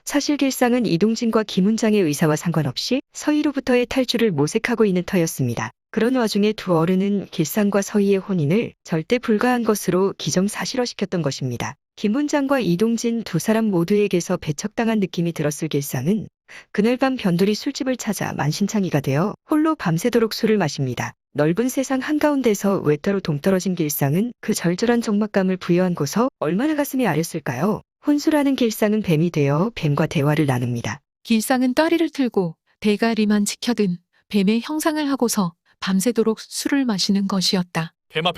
Speaker 1: 사실 길상은 이동진과 김훈장의 의사와 상관없이 서희로부터의 탈주를 모색하고 있는 터였습니다. 그런 와중에 두 어른은 길상과 서희의 혼인을 절대 불가한 것으로 기정사실화시켰던 것입니다. 김훈장과 이동진 두 사람 모두에게서 배척당한 느낌이 들었을 길상은 그날 밤 변두리 술집을 찾아 만신창이가 되어 홀로 밤새도록 술을 마십니다. 넓은 세상 한가운데서 외따로 동떨어진 길상은 그 절절한 적막감을 부여안고서 얼마나 가슴이 아렸을까요? 혼술하는 길상은 뱀이 되어 뱀과 대화를 나눕니다.
Speaker 4: 길상은 따리를 틀고 대가리만 지켜든 뱀의 형상을 하고서 밤새도록 술을 마시는 것이었다.
Speaker 3: 뱀아,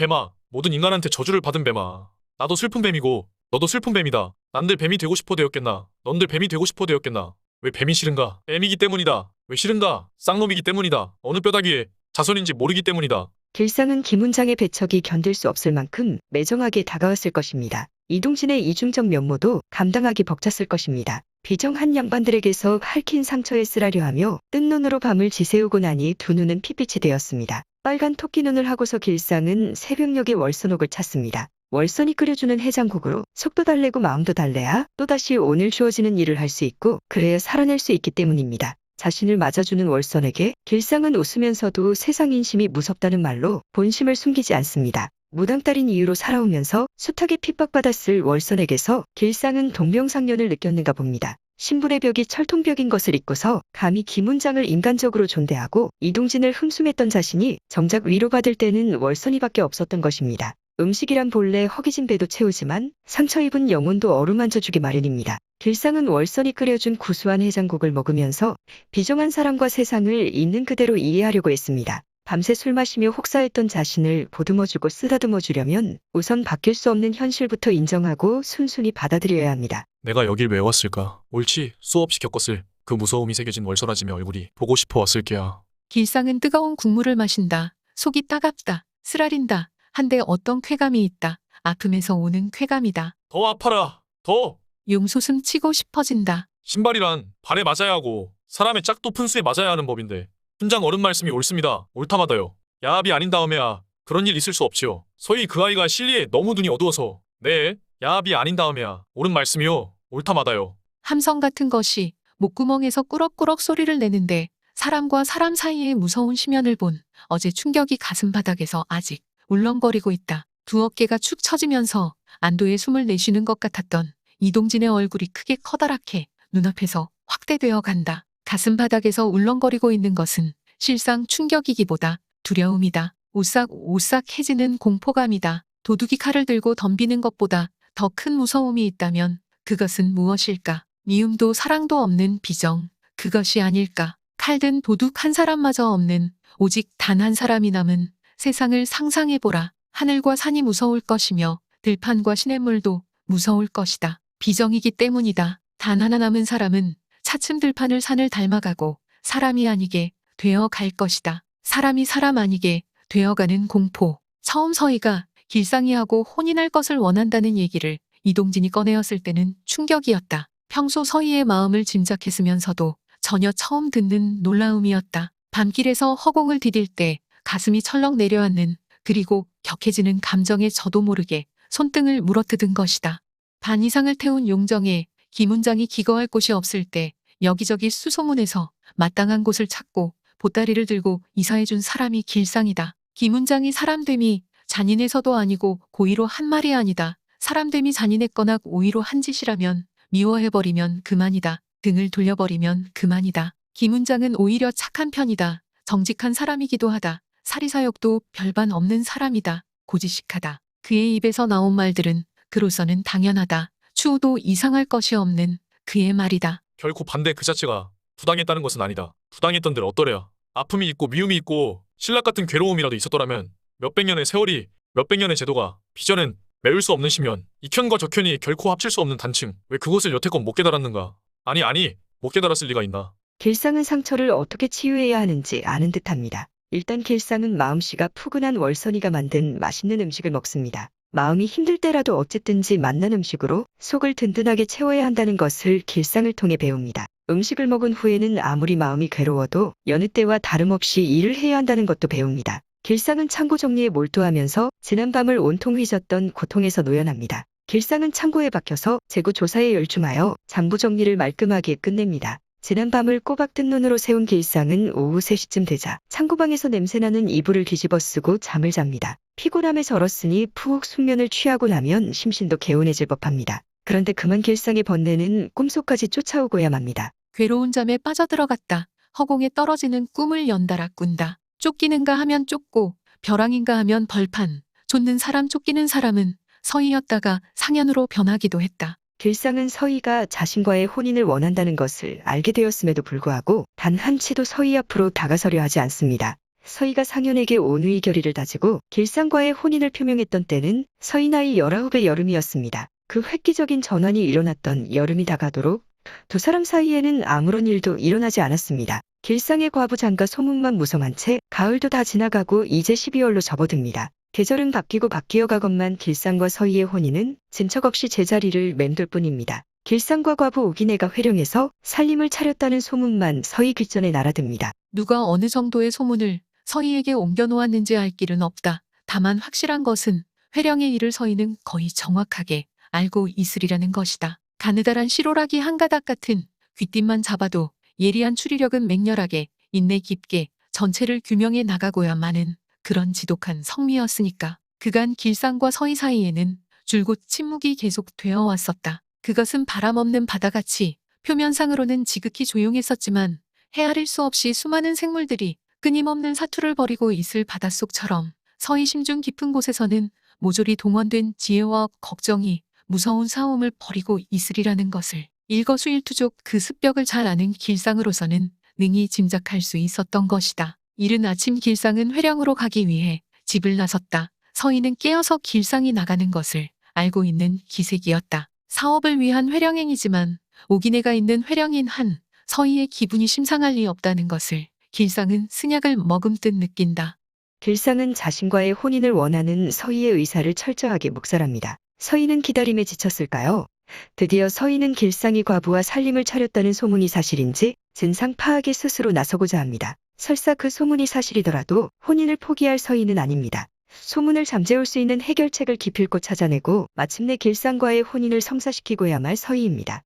Speaker 3: 모든 인간한테 저주를 받은 뱀아. 나도 슬픈 뱀이고 너도 슬픈 뱀이다. 난들 뱀이 되고 싶어 되었겠나? 넌들 뱀이 되고 싶어 되었겠나? 왜 뱀이 싫은가? 뱀이기 때문이다. 왜 싫은가? 쌍놈이기 때문이다. 어느 뼈다귀에 자손인지 모르기 때문이다.
Speaker 1: 길상은 김훈장의 배척이 견딜 수 없을 만큼 매정하게 다가왔을 것입니다. 이동진의 이중적 면모도 감당하기 벅찼을 것입니다. 비정한 양반들에게서 핥힌 상처에 쓰라려 하며 뜬 눈으로 밤을 지새우고 나니 두 눈은 핏빛이 되었습니다. 빨간 토끼 눈을 하고서 길상은 새벽녘에 월선옥을 찾습니다. 월선이 끓여주는 해장국으로 속도 달래고 마음도 달래야 또다시 오늘 주어지는 일을 할 수 있고 그래야 살아낼 수 있기 때문입니다. 자신을 맞아주는 월선에게 길상은 웃으면서도 세상 인심이 무섭다는 말로 본심을 숨기지 않습니다. 무당딸인 이유로 살아오면서 숱하게 핍박받았을 월선에게서 길상은 동병상련을 느꼈는가 봅니다. 신분의 벽이 철통벽인 것을 잊고서 감히 김훈장을 인간적으로 존대하고 이동진을 흠숭했던 자신이 정작 위로받을 때는 월선이밖에 없었던 것입니다. 음식이란 본래 허기진 배도 채우지만 상처 입은 영혼도 어루만져주기 마련입니다. 길상은 월선이 끓여준 구수한 해장국을 먹으면서 비정한 사람과 세상을 있는 그대로 이해하려고 했습니다. 밤새 술 마시며 혹사했던 자신을 보듬어주고 쓰다듬어주려면 우선 바뀔 수 없는 현실부터 인정하고 순순히 받아들여야 합니다.
Speaker 3: 내가 여길 왜 왔을까? 옳지, 수없이 겪었을 그 무서움이 새겨진 월설아짐의 얼굴이 보고 싶어 왔을 게야.
Speaker 4: 길상은 뜨거운 국물을 마신다. 속이 따갑다. 쓰라린다. 한데 어떤 쾌감이 있다. 아픔에서 오는 쾌감이다.
Speaker 3: 더 아파라. 더.
Speaker 4: 용솟음 치고 싶어진다.
Speaker 3: 신발이란 발에 맞아야 하고 사람의 짝도 푼수에 맞아야 하는 법인데 훈장 어른 말씀이 옳습니다. 옳다마다요. 야합이 아닌 다음에야 그런 일 있을 수 없지요. 소위 그 아이가 실리에 너무 눈이 어두워서 네, 야합이 아닌 다음에야 옳은 말씀이요. 옳다마다요.
Speaker 4: 함성 같은 것이 목구멍에서 꾸럭꾸럭 소리를 내는데 사람과 사람 사이의 무서운 심연을 본 어제 충격이 가슴 바닥에서 아직 울렁거리고 있다. 두 어깨가 축 처지면서 안도의 숨을 내쉬는 것 같았던 이동진의 얼굴이 크게 커다랗게 눈앞에서 확대되어 간다. 가슴 바닥에서 울렁거리고 있는 것은 실상 충격이기보다 두려움이다. 오싹오싹해지는 공포감이다. 도둑이 칼을 들고 덤비는 것보다 더 큰 무서움이 있다면 그것은 무엇일까? 미움도 사랑도 없는 비정. 그것이 아닐까? 칼든 도둑 한 사람마저 없는 오직 단 한 사람이 남은 세상을 상상해보라. 하늘과 산이 무서울 것이며 들판과 시냇물도 무서울 것이다. 비정이기 때문이다. 단 하나 남은 사람은 차츰 들판을 산을 닮아가고 사람이 아니게 되어 갈 것이다. 사람이 사람 아니게 되어가는 공포. 처음 서희가 길상이하고 혼인할 것을 원한다는 얘기를 이동진이 꺼내었을 때는 충격이었다. 평소 서희의 마음을 짐작했으면서도 전혀 처음 듣는 놀라움이었다. 밤길에서 허공을 디딜 때 가슴이 철렁 내려앉는 그리고 격해지는 감정에 저도 모르게 손등을 물어뜯은 것이다. 반 이상을 태운 용정에 김훈장이 기거할 곳이 없을 때 여기저기 수소문해서 마땅한 곳을 찾고 보따리를 들고 이사해준 사람이 길상이다. 김훈장이 사람됨이 잔인해서도 아니고 고의로 한 말이 아니다. 사람됨이 잔인했거나 고의로 한 짓이라면 미워해버리면 그만이다. 등을 돌려버리면 그만이다. 김훈장은 오히려 착한 편이다. 정직한 사람이기도 하다. 사리사욕도 별반 없는 사람이다. 고지식하다. 그의 입에서 나온 말들은 그로서는 당연하다. 추호도 이상할 것이 없는 그의 말이다.
Speaker 3: 결코 반대 그 자체가 부당했다는 것은 아니다. 부당했던들 어떠랴. 아픔이 있고 미움이 있고 신락 같은 괴로움이라도 있었더라면 몇백 년의 세월이 몇백 년의 제도가 빚어낸 메울 수 없는 심연, 이편과 저편이 결코 합칠 수 없는 단층. 왜 그것을 여태껏 못 깨달았는가? 아니 못 깨달았을 리가 있나?
Speaker 1: 길상은 상처를 어떻게 치유해야 하는지 아는 듯합니다. 일단 길상은 마음씨가 푸근한 월선이가 만든 맛있는 음식을 먹습니다. 마음이 힘들 때라도 어쨌든지 맛난 음식으로 속을 든든하게 채워야 한다는 것을 길상을 통해 배웁니다. 음식을 먹은 후에는 아무리 마음이 괴로워도 여느 때와 다름없이 일을 해야 한다는 것도 배웁니다. 길상은 창고 정리에 몰두하면서 지난밤을 온통 휘젓던 고통에서 노연합니다. 길상은 창고에 박혀서 재고 조사에 열중하여 장부 정리를 말끔하게 끝냅니다. 지난밤을 꼬박 뜬 눈으로 세운 길상은 오후 3시쯤 되자 창고방에서 냄새나는 이불을 뒤집어 쓰고 잠을 잡니다. 피곤함에 절었으니 푹 숙면을 취하고 나면 심신도 개운해질 법합니다. 그런데 그만 길상의 번뇌는 꿈속까지 쫓아오고야 맙니다.
Speaker 4: 괴로운 잠에 빠져들어갔다. 허공에 떨어지는 꿈을 연달아 꾼다. 쫓기는가 하면 쫓고 벼랑인가 하면 벌판. 쫓는 사람 쫓기는 사람은 서희였다가 상현으로 변하기도 했다.
Speaker 1: 길상은 서희가 자신과의 혼인을 원한다는 것을 알게 되었음에도 불구하고 단 한치도 서희 앞으로 다가서려 하지 않습니다. 서희가 상현에게 온누이 결의를 다지고 길상과의 혼인을 표명했던 때는 서희 나이 19의 여름이었습니다. 그 획기적인 전환이 일어났던 여름이 다가도록 두 사람 사이에는 아무런 일도 일어나지 않았습니다. 길상의 과부 장가 소문만 무성한 채 가을도 다 지나가고 이제 12월로 접어듭니다. 계절은 바뀌고 바뀌어 가건만 길상과 서희의 혼인은 진척 없이 제자리를 맴돌 뿐입니다. 길상과 과부 오기내가 회령에서 살림을 차렸다는 소문만 서희 귓전에 날아듭니다.
Speaker 4: 누가 어느 정도의 소문을 서희에게 옮겨놓았는지 알 길은 없다. 다만 확실한 것은 회령의 일을 서희는 거의 정확하게 알고 있으리라는 것이다. 가느다란 시로라기 한 가닥 같은 귀띠만 잡아도 예리한 추리력은 맹렬하게 인내 깊게 전체를 규명해 나가고야마는 그런 지독한 성미였으니까. 그간 길상과 서희 사이에는 줄곧 침묵이 계속되어 왔었다. 그것은 바람 없는 바다같이 표면상으로는 지극히 조용했었지만 헤아릴 수 없이 수많은 생물들이 끊임없는 사투를 벌이고 있을 바닷속처럼 서희 심중 깊은 곳에서는 모조리 동원된 지혜와 걱정이 무서운 싸움을 벌이고 있으리라는 것을 일거수일투족 그 습벽을 잘 아는 길상으로서는 능히 짐작할 수 있었던 것이다. 이른 아침 길상은 회령으로 가기 위해 집을 나섰다. 서희는 깨어서 길상이 나가는 것을 알고 있는 기색이었다. 사업을 위한 회령행이지만 오기내가 있는 회령인 한 서희의 기분이 심상할 리 없다는 것을 길상은 승약을 머금듯 느낀다.
Speaker 1: 길상은 자신과의 혼인을 원하는 서희의 의사를 철저하게 묵살합니다. 서희는 기다림에 지쳤을까요? 드디어 서희는 길상이 과부와 살림을 차렸다는 소문이 사실인지 진상 파악에 스스로 나서고자 합니다. 설사 그 소문이 사실이더라도 혼인을 포기할 서희는 아닙니다. 소문을 잠재울 수 있는 해결책을 기필코 찾아내고 마침내 길상과의 혼인을 성사시키고야 말 서희입니다.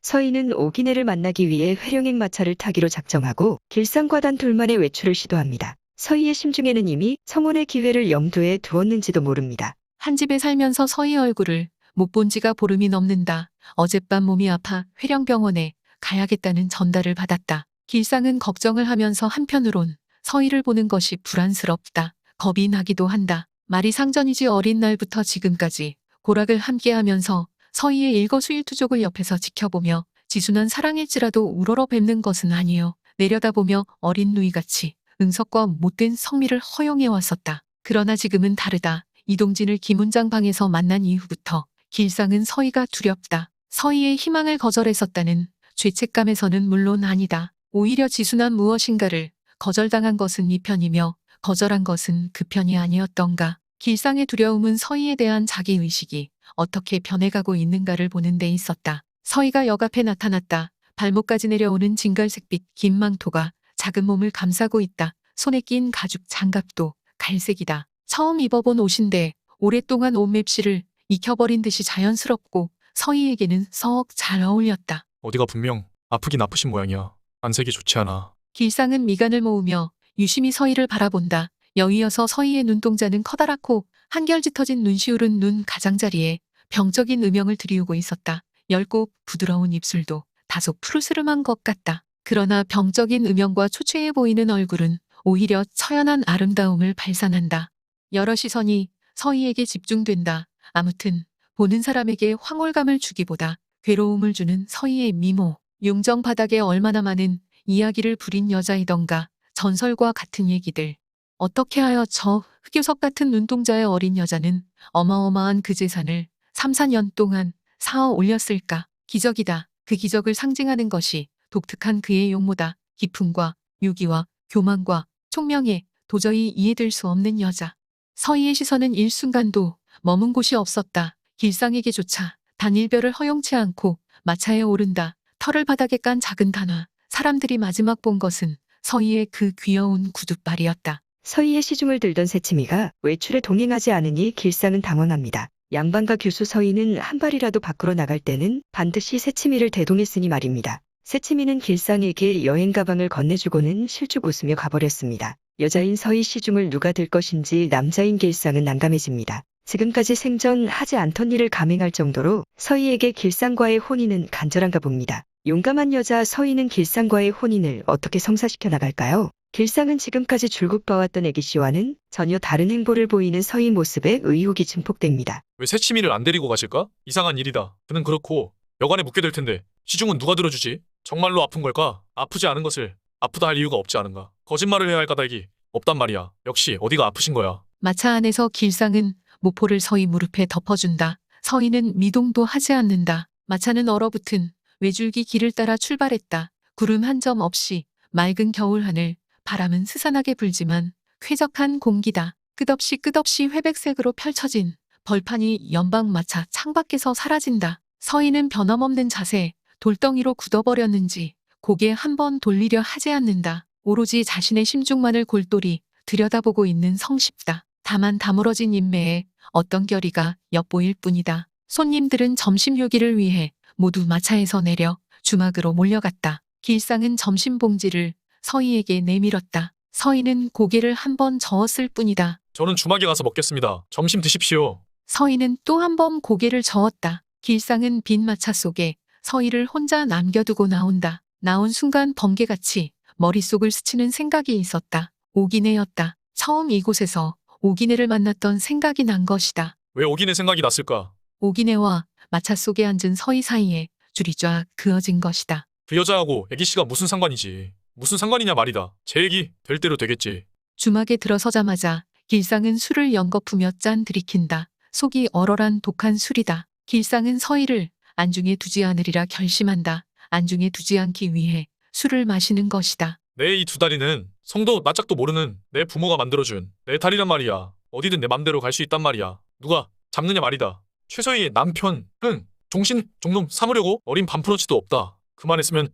Speaker 1: 서희는 오기내를 만나기 위해 회령행 마차를 타기로 작정하고 길상과 단 둘만의 외출을 시도합니다. 서희의 심중에는 이미 성혼의 기회를 염두에 두었는지도 모릅니다.
Speaker 4: 한 집에 살면서 서희 얼굴을 못 본 지가 보름이 넘는다. 어젯밤 몸이 아파 회령병원에 가야겠다는 전달을 받았다. 길상은 걱정을 하면서 한편으론 서희를 보는 것이 불안스럽다. 겁이 나기도 한다. 말이 상전이지 어린 날부터 지금까지 고락을 함께하면서 서희의 일거수일투족을 옆에서 지켜보며 지순한 사랑일지라도 우러러 뵙는 것은 아니요. 내려다보며 어린 누이같이 응석과 못된 성미를 허용해왔었다. 그러나 지금은 다르다. 이동진을 김훈장 방에서 만난 이후부터 길상은 서희가 두렵다. 서희의 희망을 거절했었다는 죄책감에서는 물론 아니다. 오히려 지순한 무엇인가를 거절당한 것은 이 편이며 거절한 것은 그 편이 아니었던가. 길상의 두려움은 서희에 대한 자기의식이 어떻게 변해가고 있는가를 보는 데 있었다. 서희가 역 앞에 나타났다. 발목까지 내려오는 진갈색빛 긴 망토가 작은 몸을 감싸고 있다. 손에 낀 가죽 장갑도 갈색이다. 처음 입어본 옷인데 오랫동안 옷 맵시를 익혀버린 듯이 자연스럽고 서희에게는 썩 잘 어울렸다.
Speaker 3: 어디가 분명 아프긴 아프신 모양이야. 안색이 좋지 않아.
Speaker 4: 길상은 미간을 모으며 유심히 서희를 바라본다. 여이어서 서희의 눈동자는 커다랗고 한결 짙어진 눈시울은 눈 가장자리에 병적인 음영을 들이우고 있었다. 얇고 부드러운 입술도 다소 푸르스름한 것 같다. 그러나 병적인 음영과 초췌해 보이는 얼굴은 오히려 처연한 아름다움을 발산한다. 여러 시선이 서희에게 집중된다. 아무튼 보는 사람에게 황홀감을 주기보다 괴로움을 주는 서희의 미모. 용정 바닥에 얼마나 많은 이야기를 부린 여자이던가. 전설과 같은 얘기들. 어떻게 하여 저 흑요석 같은 눈동자의 어린 여자는 어마어마한 그 재산을 3, 4년 동안 쌓아 올렸을까? 기적이다. 그 기적을 상징하는 것이 독특한 그의 용모다. 기품과 유기와 교만과 총명에 도저히 이해될 수 없는 여자. 서희의 시선은 일순간도 머문 곳이 없었다. 길상에게조차 단일별을 허용치 않고 마차에 오른다. 털을 바닥에 깐 작은 단화. 사람들이 마지막 본 것은 서희의 그 귀여운 구둣발이었다.
Speaker 1: 서희의 시중을 들던 새치미가 외출에 동행하지 않으니 길상은 당황합니다. 양반가 교수 서희는 한 발이라도 밖으로 나갈 때는 반드시 새치미를 대동했으니 말입니다. 새치미는 길상에게 여행 가방을 건네주고는 실쭉 웃으며 가버렸습니다. 여자인 서희 시중을 누가 들 것인지 남자인 길상은 난감해집니다. 지금까지 생전하지 않던 일을 감행할 정도로 서희에게 길상과의 혼인은 간절한가 봅니다. 용감한 여자 서희는 길상과의 혼인을 어떻게 성사시켜 나갈까요? 길상은 지금까지 줄곧 봐왔던 애기씨와는 전혀 다른 행보를 보이는 서희 모습에 의혹이 증폭됩니다.
Speaker 3: 왜 새치미를 안 데리고 가실까? 이상한 일이다. 그는 그렇고 여관에 묵게 될 텐데 시중은 누가 들어주지? 정말로 아픈 걸까? 아프지 않은 것을 아프다 할 이유가 없지 않은가? 거짓말을 해야 할 까닭이 없단 말이야. 역시 어디가 아프신 거야.
Speaker 4: 마차 안에서 길상은 모포를 서희 무릎에 덮어준다. 서희는 미동도 하지 않는다. 마차는 얼어붙은 외줄기 길을 따라 출발했다. 구름 한 점 없이 맑은 겨울 하늘, 바람은 스산하게 불지만 쾌적한 공기다. 끝없이 회백색으로 펼쳐진 벌판이 연방 마차 창밖에서 사라진다. 서희는 변함없는 자세, 돌덩이로 굳어버렸는지 고개 한 번 돌리려 하지 않는다. 오로지 자신의 심중만을 골똘히 들여다보고 있는 성쉽다. 다만 다물어진 인매에 어떤 결의가 엿보일 뿐이다. 손님들은 점심 요기를 위해 모두 마차에서 내려 주막으로 몰려갔다. 길상은 점심 봉지를 서희에게 내밀었다. 서희는 고개를 한 번 저었을 뿐이다.
Speaker 3: 저는 주막에 가서 먹겠습니다. 점심 드십시오.
Speaker 4: 서희는 또 한 번 고개를 저었다. 길상은 빈 마차 속에 서희를 혼자 남겨두고 나온다. 나온 순간 번개같이 머릿속을 스치는 생각이 있었다. 오기내였다. 처음 이곳에서 오기내를 만났던 생각이 난 것이다.
Speaker 3: 왜 오기내 생각이 났을까?
Speaker 4: 오기내와 마차 속에 앉은 서희 사이에 줄이 쫙 그어진 것이다.
Speaker 3: 그 여자하고 애기씨가 무슨 상관이지. 무슨 상관이냐 말이다. 제 얘기 될 대로 되겠지.
Speaker 4: 주막에 들어서자마자 길상은 술을 연거푸며 짠 들이킨다. 속이 얼얼한 독한 술이다. 길상은 서희를 안중에 두지 않으리라 결심한다. 안중에 두지 않기 위해 술을 마시는 것이다.
Speaker 3: 내 이 두 다리는 성도 낯짝도 모르는 내 부모가 만들어준 내 다리란 말이야. 어디든 내 맘대로 갈 수 있단 말이야. 누가 잡느냐 말이다. 최서희의 남편, 종신, 종놈 삼으려고 어린 반프로치도 없다. 그만했으면,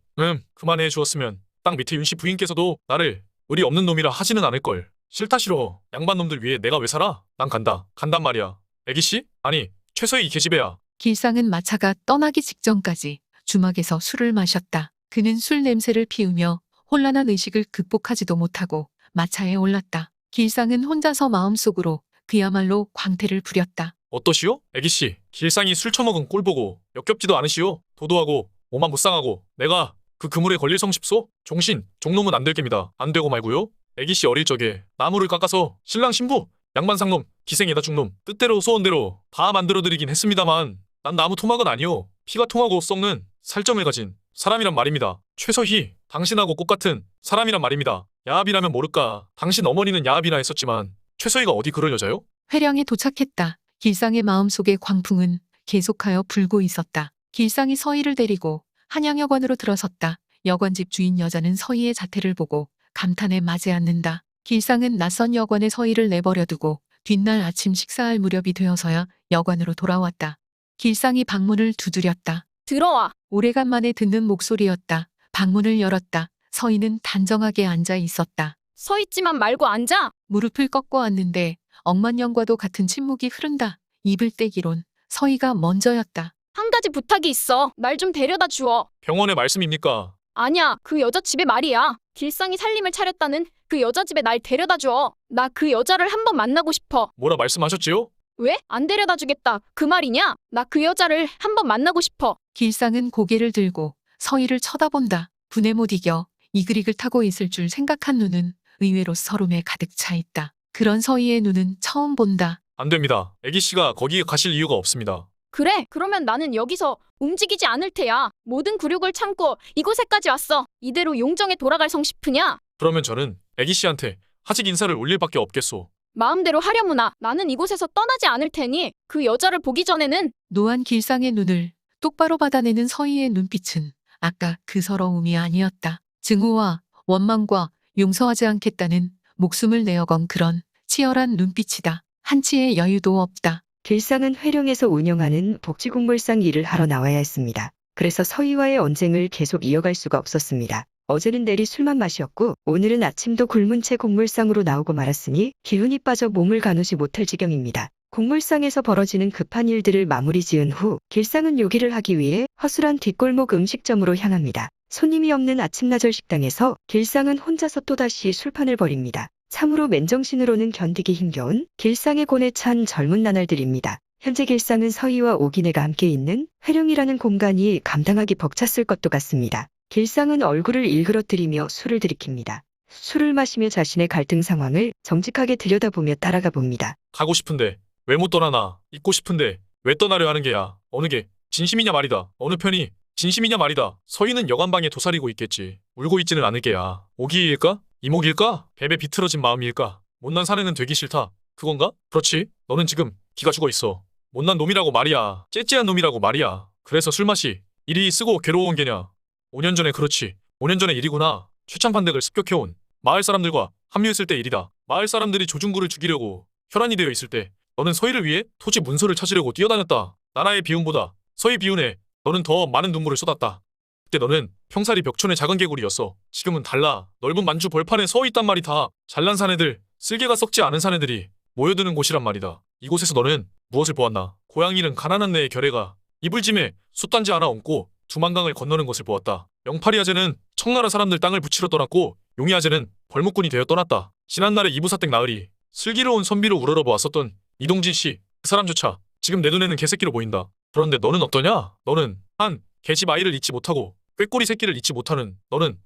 Speaker 3: 그만해 주었으면 땅 밑에 윤씨 부인께서도 나를 의리 없는 놈이라 하지는 않을걸. 싫다 싫어. 양반 놈들 위해 내가 왜 살아? 난 간다. 간단 말이야. 애기씨? 아니, 최서희 이 계집애야.
Speaker 4: 길상은 마차가 떠나기 직전까지 주막에서 술을 마셨다. 그는 술 냄새를 피우며 혼란한 의식을 극복하지도 못하고 마차에 올랐다. 길상은 혼자서 마음속으로 그야말로 광태를 부렸다.
Speaker 3: 어떠시오? 애기씨, 길상이 술 처먹은 꼴 보고 역겹지도 않으시오? 도도하고 오만 무쌍하고 내가 그 그물에 걸릴 성십소? 종신, 종놈은 안 될 겝니다. 안 되고 말고요. 애기씨 어릴 적에 나무를 깎아서 신랑 신부, 양반상놈, 기생에다 중놈, 뜻대로 소원대로 다 만들어드리긴 했습니다만 난 나무 토막은 아니오. 피가 통하고 썩는 살점을 가진 사람이란 말입니다. 최서희, 당신하고 꽃같은 사람이란 말입니다. 야합이라면 모를까. 당신 어머니는 야합이나 했었지만 최서희가 어디 그럴 여자요?
Speaker 4: 회령에 도착했다. 길상의 마음속의 광풍은 계속하여 불고 있었다. 길상이 서희를 데리고 한양여관으로 들어섰다. 여관집 주인 여자는 서희의 자태를 보고 감탄에 맞이 않는다. 길상은 낯선 여관에 서희를 내버려두고 뒷날 아침 식사할 무렵이 되어서야 여관으로 돌아왔다. 길상이 방문을 두드렸다.
Speaker 7: 들어와.
Speaker 4: 오래간만에 듣는 목소리였다. 방문을 열었다. 서희는 단정하게 앉아 있었다.
Speaker 7: 서 있지만 말고 앉아.
Speaker 4: 무릎을 꺾고 앉는데 억만년과도 같은 침묵이 흐른다. 입을 떼기론 서희가 먼저였다.
Speaker 7: 한 가지 부탁이 있어. 날 좀 데려다 주어.
Speaker 3: 병원의 말씀입니까?
Speaker 7: 아니야, 그 여자 집에 말이야. 길상이 살림을 차렸다는 그 여자 집에 날 데려다 줘. 나 그 여자를 한번 만나고 싶어.
Speaker 3: 뭐라 말씀하셨지요?
Speaker 7: 왜? 안 데려다 주겠다. 그 말이냐? 나 그 여자를 한번 만나고 싶어.
Speaker 4: 길상은 고개를 들고 서희를 쳐다본다. 분에 못 이겨 이글이글 타고 있을 줄 생각한 눈은 의외로 서름에 가득 차 있다. 그런 서희의 눈은 처음 본다.
Speaker 3: 안 됩니다. 애기씨가 거기에 가실 이유가 없습니다.
Speaker 7: 그래, 그러면 나는 여기서 움직이지 않을 테야. 모든 굴욕을 참고 이곳에까지 왔어. 이대로 용정에 돌아갈 성 싶으냐?
Speaker 3: 그러면 저는 애기씨한테 하직 인사를 올릴 밖에 없겠소.
Speaker 7: 마음대로 하려무나. 나는 이곳에서 떠나지 않을 테니 그 여자를 보기 전에는.
Speaker 4: 노한 길상의 눈을 똑바로 받아내는 서희의 눈빛은 아까 그 서러움이 아니었다. 증오와 원망과 용서하지 않겠다는 목숨을 내어건 그런 치열한 눈빛이다. 한치의 여유도 없다.
Speaker 1: 길상은 회령에서 운영하는 복지곡물상 일을 하러 나와야 했습니다. 그래서 서희와의 언쟁을 계속 이어갈 수가 없었습니다. 어제는 내리 술만 마셨고 오늘은 아침도 굶은 채 곡물상으로 나오고 말았으니 기운이 빠져 몸을 가누지 못할 지경입니다. 곡물상에서 벌어지는 급한 일들을 마무리 지은 후 길상은 요기를 하기 위해 허술한 뒷골목 음식점으로 향합니다. 손님이 없는 아침나절 식당에서 길상은 혼자서 또다시 술판을 벌입니다. 참으로 맨정신으로는 견디기 힘겨운 길상의 곤에 찬 젊은 나날들입니다. 현재 길상은 서희와 오기내가 함께 있는 회령이라는 공간이 감당하기 벅찼을 것도 같습니다. 길상은 얼굴을 일그러뜨리며 술을 들이킵니다. 술을 마시며 자신의 갈등 상황을 정직하게 들여다보며 따라가 봅니다.
Speaker 3: 가고 싶은데 왜 못 떠나나? 있고 싶은데 왜 떠나려 하는 게야? 어느 게 진심이냐 말이다. 어느 편이 진심이냐 말이다. 서희는 여관방에 도사리고 있겠지. 울고 있지는 않을 게야. 오기일까? 이목일까? 뱀의 비틀어진 마음일까? 못난 사내는 되기 싫다. 그건가? 그렇지. 너는 지금 기가 죽어 있어. 못난 놈이라고 말이야. 째째한 놈이라고 말이야. 그래서 술맛이 이리 쓰고 괴로운 게냐. 5년 전에 그렇지. 5년 전의 일이구나. 최참판댁을 습격해온 마을 사람들과 합류했을 때 일이다. 마을 사람들이 조중구를 죽이려고 혈안이 되어 있을 때 너는 서희를 위해 토지 문서를 찾으려고 뛰어다녔다. 나라의 비운보다 서희 비운에 너는 더 많은 눈물을 쏟았다. 그때 너는 평사리 벽촌의 작은 개구리였어. 지금은 달라. 넓은 만주 벌판에 서 있단 말이다. 잘난 사내들, 쓸개가 썩지 않은 사내들이 모여드는 곳이란 말이다. 이곳에서 너는 무엇을 보았나? 고양이는 가난한 내의 결애가 이불짐에 숫단지 하나 얹고 두만강을 건너는 것을 보았다. 영파리 아재는 청나라 사람들 땅을 부치러 떠났고 용이 아재는 벌목꾼이 되어 떠났다. 지난날의 이부사댁 나으리 슬기로운 선비로 우러러보았었던 이동진 씨, 그 사람조차 지금 내 눈에는 개새끼로 보인다. 그런데 너는 어떠냐? 너는 한 개집 아이를 잊지 못하고 꾀꼬리 새끼를 잊지 못하는 너는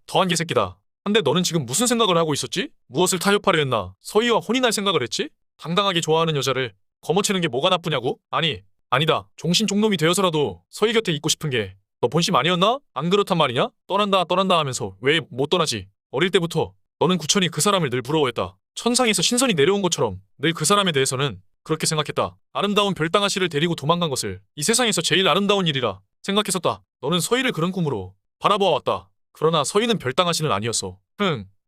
Speaker 3: 더한 개새끼다. 한데 너는 지금 무슨 생각을 하고 있었지? 무엇을 타협하려 했나? 서희와 혼인할 생각을 했지? 당당하게 좋아하는 여자를 거머치는 게 뭐가 나쁘냐고? 아니다. 종신 종놈이 되어서라도 서희 곁에 있고 싶은 게 너 본심 아니었나? 안 그렇단 말이냐? 떠난다 하면서 왜 못 떠나지? 어릴 때부터 너는 구천이 그 사람을 늘 부러워했다. 천상에서 신선이 내려온 것처럼 늘 그 사람에 대해서는 그렇게 생각했다. 아름다운 별당아씨를 데리고 도망간 것을 이 세상에서 제일 아름다운 일이라 생각했었다. 너는 서희를 그런 꿈으로 바라보아왔다. 그러나 서희는 별당아씨는 아니었어.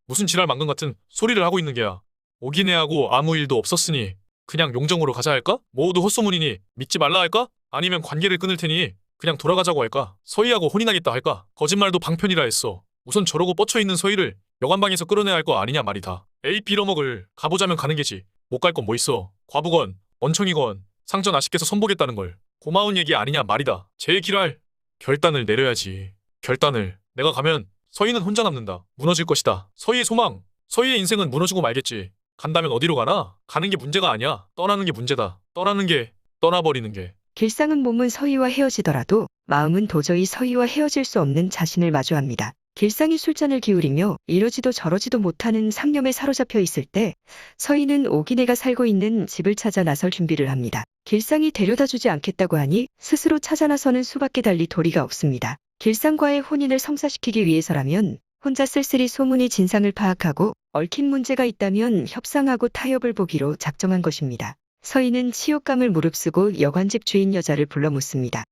Speaker 3: 무슨 지랄 망금 같은 소리를 하고 있는 게야. 오기네하고 아무 일도 없었으니 그냥 용정으로 가자 할까? 모두 헛소문이니 믿지 말라 할까? 아니면 관계를 끊을 테니 그냥 돌아가자고 할까? 서희하고 혼인하겠다 할까? 거짓말도 방편이라 했어. 우선 저러고 뻗쳐있는 서희를 여관방에서 끌어내야 할 거 아니냐 말이다. 에이 빌어먹을. 가보자면 가는 게지. 못 갈 건 뭐 있어. 과부건 원청이건 상전 아씨께서 선보겠다는 걸 고마운 얘기 아니냐 말이다. 제길할 결단을 내려야지. 결단을. 내가 가면 서희는 혼자 남는다. 무너질 것이다. 서희의 소망. 서희의 인생은 무너지고 말겠지. 간다면 어디로 가나? 가는 게 문제가 아니야. 떠나는 게 문제다. 떠나는 게 떠나버리는 게.
Speaker 1: 길상은 몸은 서희와 헤어지더라도 마음은 도저히 서희와 헤어질 수 없는 자신을 마주합니다. 길상이 술잔을 기울이며 이러지도 저러지도 못하는 상념에 사로잡혀 있을 때 서희는 오기네가 살고 있는 집을 찾아 나설 준비를 합니다. 길상이 데려다주지 않겠다고 하니 스스로 찾아 나서는 수밖에 달리 도리가 없습니다. 길상과의 혼인을 성사시키기 위해서라면 혼자 쓸쓸히 소문의 진상을 파악하고 얽힌 문제가 있다면 협상하고 타협을 보기로 작정한 것입니다. 서희는 치욕감을 무릅쓰고 여관집 주인 여자를 불러 묻습니다.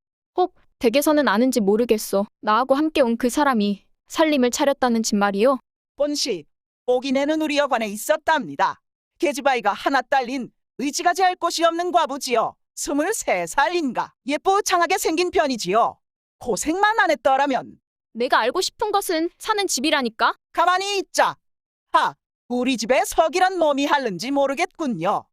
Speaker 11: 댁에서는 아는지 모르겠소. 나하고 함께 온 그 사람이 살림을 차렸다는 집 말이요.
Speaker 12: 본시, 오기네는 우리 여관에 있었답니다. 계집아이가 하나 딸린 의지가지 할 곳이 없는 과부지요. 23살인가. 예쁘장하게 생긴 편이지요. 고생만 안 했더라면.
Speaker 11: 내가 알고 싶은 것은 사는 집이라니까.
Speaker 12: 가만히 있자. 우리 집에 석이란 몸이 할는지 모르겠군요.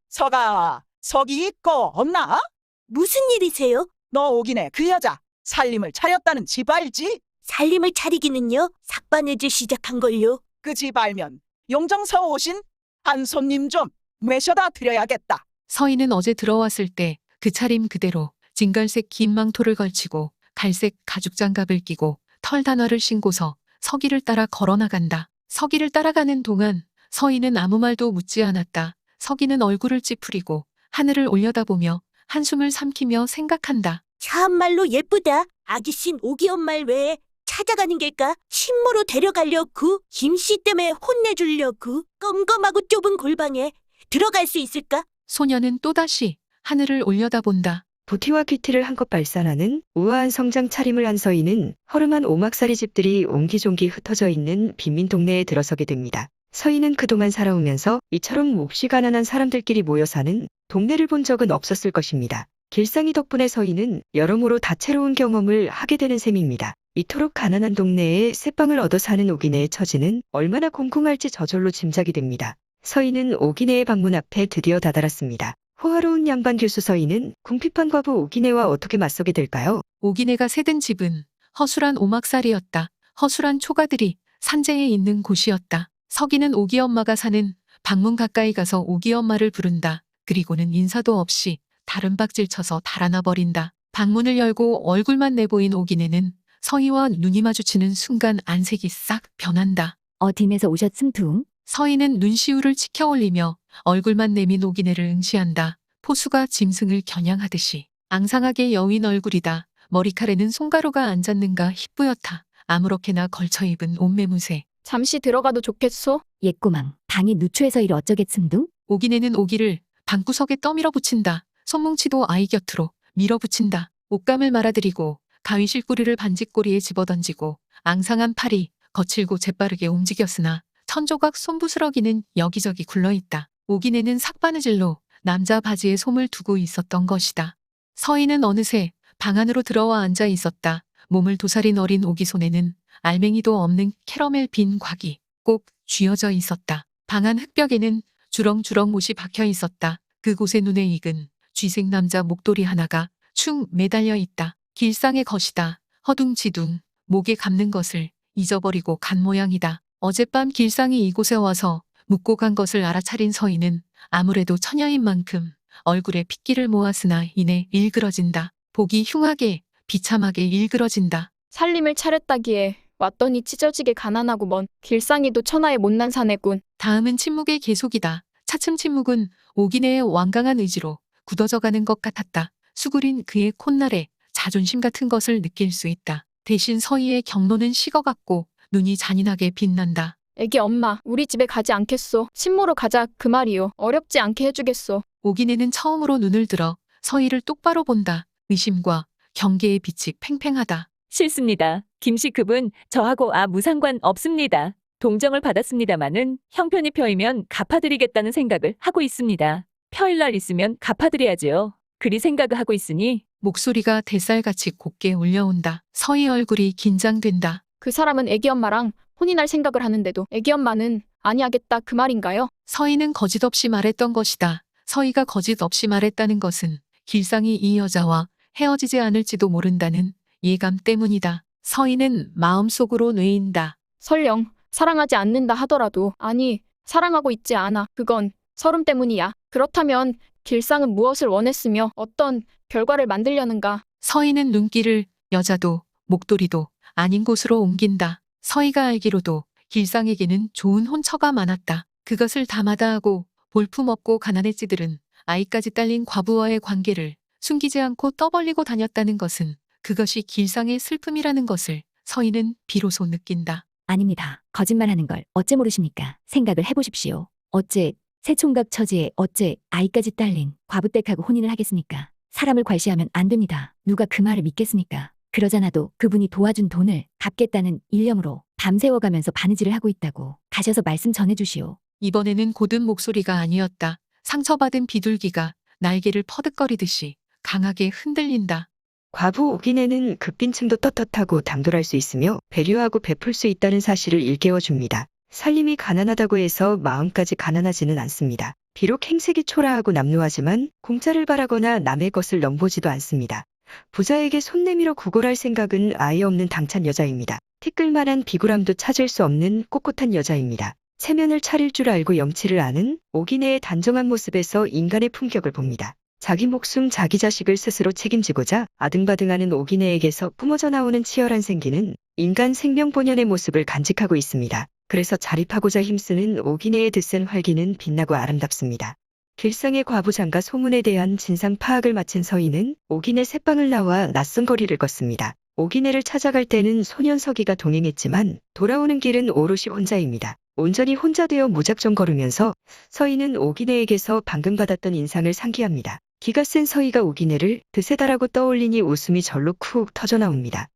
Speaker 12: 석이 있고 없나?
Speaker 7: 무슨 일이세요?
Speaker 12: 너 오기네 그 여자 살림을 차렸다는 집 알지?
Speaker 7: 살림을 차리기는요. 삭반일질 시작한걸요.
Speaker 12: 그 집 알면 용정서 오신 한 손님 좀 모셔다 드려야겠다.
Speaker 4: 서희는 어제 들어왔을 때 그 차림 그대로 진갈색 긴 망토를 걸치고 갈색 가죽 장갑을 끼고 털 단화를 신고서 서기를 따라 걸어나간다. 서기를 따라가는 동안 서희는 아무 말도 묻지 않았다. 서기는 얼굴을 찌푸리고 하늘을 올려다보며 한숨을 삼키며 생각한다.
Speaker 7: 참말로 예쁘다. 아기신 오기 엄마를 왜 찾아가는 걸까? 신모로 데려가려고 김씨 때문에 혼내주려고 껌껌하고 좁은 골방에 들어갈 수 있을까?
Speaker 4: 소녀는 또다시 하늘을 올려다본다.
Speaker 1: 부티와 귀티를 한껏 발산하는 우아한 성장 차림을 한 서희는 허름한 오막살이 집들이 옹기종기 흩어져 있는 빈민 동네에 들어서게 됩니다. 서희는 그동안 살아오면서 이처럼 몹시 가난한 사람들끼리 모여 사는 동네를 본 적은 없었을 것입니다. 길상이 덕분에 서희는 여러모로 다채로운 경험을 하게 되는 셈입니다. 이토록 가난한 동네에 새빵을 얻어 사는 오기네의 처지는 얼마나 공공할지 저절로 짐작이 됩니다. 서희는 오기네의 방문 앞에 드디어 다다랐습니다. 호화로운 양반 교수 서희는 궁핍한 과부 오기네와 어떻게 맞서게 될까요?
Speaker 4: 오기네가 세든 집은 허술한 오막살이었다. 허술한 초가들이 산재에 있는 곳이었다. 서기는 오기 엄마가 사는 방문 가까이 가서 오기 엄마를 부른다. 그리고는 인사도 없이 다른박질 쳐서 달아나 버린다. 방문을 열고 얼굴만 내보인 오기네는 서희와 눈이 마주치는 순간 안색이 싹 변한다.
Speaker 7: 어dim에서 오셨음둥?
Speaker 4: 서희는 눈시울을 치켜 올리며 얼굴만 내민 오기네를 응시한다. 포수가 짐승을 겨냥하듯이. 앙상하게 여윈 얼굴이다. 머리칼에는 송가루가 앉았는가 희뿌옇다. 아무렇게나 걸쳐 입은 옷매무새.
Speaker 11: 잠시 들어가도 좋겠소?
Speaker 7: 옛꼬망, 방이 누추해서 일 어쩌겠음둥?
Speaker 4: 오기네는 오기를 방구석에 떠밀어 붙인다. 손뭉치도 아이 곁으로 밀어붙인다. 옷감을 말아들이고 가위실꼬리를 반지꼬리에 집어던지고 앙상한 팔이 거칠고 재빠르게 움직였으나 천조각 손부스러기는 여기저기 굴러있다. 오기네는 삭바느질로 남자 바지에 솜을 두고 있었던 것이다. 서희는 어느새 방 안으로 들어와 앉아 있었다. 몸을 도사린 어린 오기 손에는 알맹이도 없는 캐러멜 빈 곽이 꼭 쥐어져 있었다. 방 안 흙벽에는 주렁주렁 못이 박혀 있었다. 그곳에 눈에 익은 쥐색 남자 목도리 하나가 축 매달려 있다. 길상의 것이다. 허둥지둥 목에 감는 것을 잊어버리고 간 모양이다. 어젯밤 길상이 이곳에 와서 묻고 간 것을 알아차린 서희는 아무래도 처녀인 만큼 얼굴에 핏기를 모았으나 이내 일그러진다. 보기 흉하게 비참하게 일그러진다.
Speaker 11: 살림을 차렸다기에 왔더니 찢어지게 가난하고 먼 길상이도 천하의 못난 사내군.
Speaker 4: 다음은 침묵의 계속이다. 차츰 침묵은 오기네의 완강한 의지로 굳어져가는 것 같았다. 수구린 그의 콧날에 자존심 같은 것을 느낄 수 있다. 대신 서희의 경로는 식어갔고 눈이 잔인하게 빛난다.
Speaker 11: 애기 엄마, 우리 집에 가지 않겠소. 신모로 가자 그 말이요. 어렵지 않게 해주겠소.
Speaker 4: 오기네는 처음으로 눈을 들어 서희를 똑바로 본다. 의심과 경계의 빛이 팽팽하다.
Speaker 13: 싫습니다. 김씨 그분 저하고 무상관 없습니다. 동정을 받았습니다마는 형편이 펴이면 갚아드리겠다는 생각을 하고 있습니다. 펴일 날 있으면 갚아드려야지요. 그리 생각을 하고 있으니
Speaker 4: 목소리가 대쌀같이 곱게 울려온다. 서희 얼굴이 긴장된다.
Speaker 11: 그 사람은 애기 엄마랑 혼인할 생각을 하는데도 애기 엄마는 아니하겠다 그 말인가요?
Speaker 4: 서희는 거짓없이 말했던 것이다. 서희가 거짓없이 말했다는 것은 길상이 이 여자와 헤어지지 않을지도 모른다는 예감 때문이다. 서희는 마음속으로 뇌인다.
Speaker 11: 설령 사랑하지 않는다 하더라도 아니 사랑하고 있지 않아. 그건 서름 때문이야. 그렇다면 길상은 무엇을 원했으며 어떤 결과를 만들려는가?
Speaker 4: 서희는 눈길을 여자도 목도리도 아닌 곳으로 옮긴다. 서희가 알기로도 길상에게는 좋은 혼처가 많았다. 그것을 다 마다하고 볼품없고 가난했지들은 아이까지 딸린 과부와의 관계를 숨기지 않고 떠벌리고 다녔다는 것은 그것이 길상의 슬픔이라는 것을 서희는 비로소 느낀다.
Speaker 7: 아닙니다. 거짓말하는 걸 어째 모르십니까? 생각을 해보십시오. 어째 새 총각 처지에 어째 아이까지 딸린 과부댁하고 혼인을 하겠습니까? 사람을 괄시하면 안 됩니다. 누가 그 말을 믿겠습니까? 그러잖아도 그분이 도와준 돈을 갚겠다는 일념으로 밤새워가면서 바느질을 하고 있다고 가셔서 말씀 전해주시오.
Speaker 4: 이번에는 고든 목소리가 아니었다. 상처받은 비둘기가 날개를 퍼득거리듯이 강하게 흔들린다.
Speaker 1: 과부 오기네는 급빈층도 떳떳하고 당돌할 수 있으며 배려하고 베풀 수 있다는 사실을 일깨워줍니다. 살림이 가난하다고 해서 마음까지 가난하지는 않습니다. 비록 행색이 초라하고 남루하지만 공짜를 바라거나 남의 것을 넘보지도 않습니다. 부자에게 손 내밀어 구걸할 생각은 아예 없는 당찬 여자입니다. 티끌만한 비굴함도 찾을 수 없는 꼿꼿한 여자입니다. 체면을 차릴 줄 알고 염치를 아는 오기네의 단정한 모습에서 인간의 품격을 봅니다. 자기 목숨 자기 자식을 스스로 책임지고자 아등바등하는 오기네에게서 뿜어져 나오는 치열한 생기는 인간 생명 본연의 모습을 간직하고 있습니다. 그래서 자립하고자 힘쓰는 오기네의 드센 활기는 빛나고 아름답습니다. 길상의 과부장가 소문에 대한 진상 파악을 마친 서희는 오기네 새방을 나와 낯선 거리를 걷습니다. 오기네를 찾아갈 때는 소년 서기가 동행했지만 돌아오는 길은 오롯이 혼자입니다. 온전히 혼자 되어 무작정 걸으면서 서희는 오기네에게서 방금 받았던 인상을 상기합니다. 기가 센 서희가 오기네를 드세다라고 떠올리니 웃음이 절로 쿡 터져나옵니다.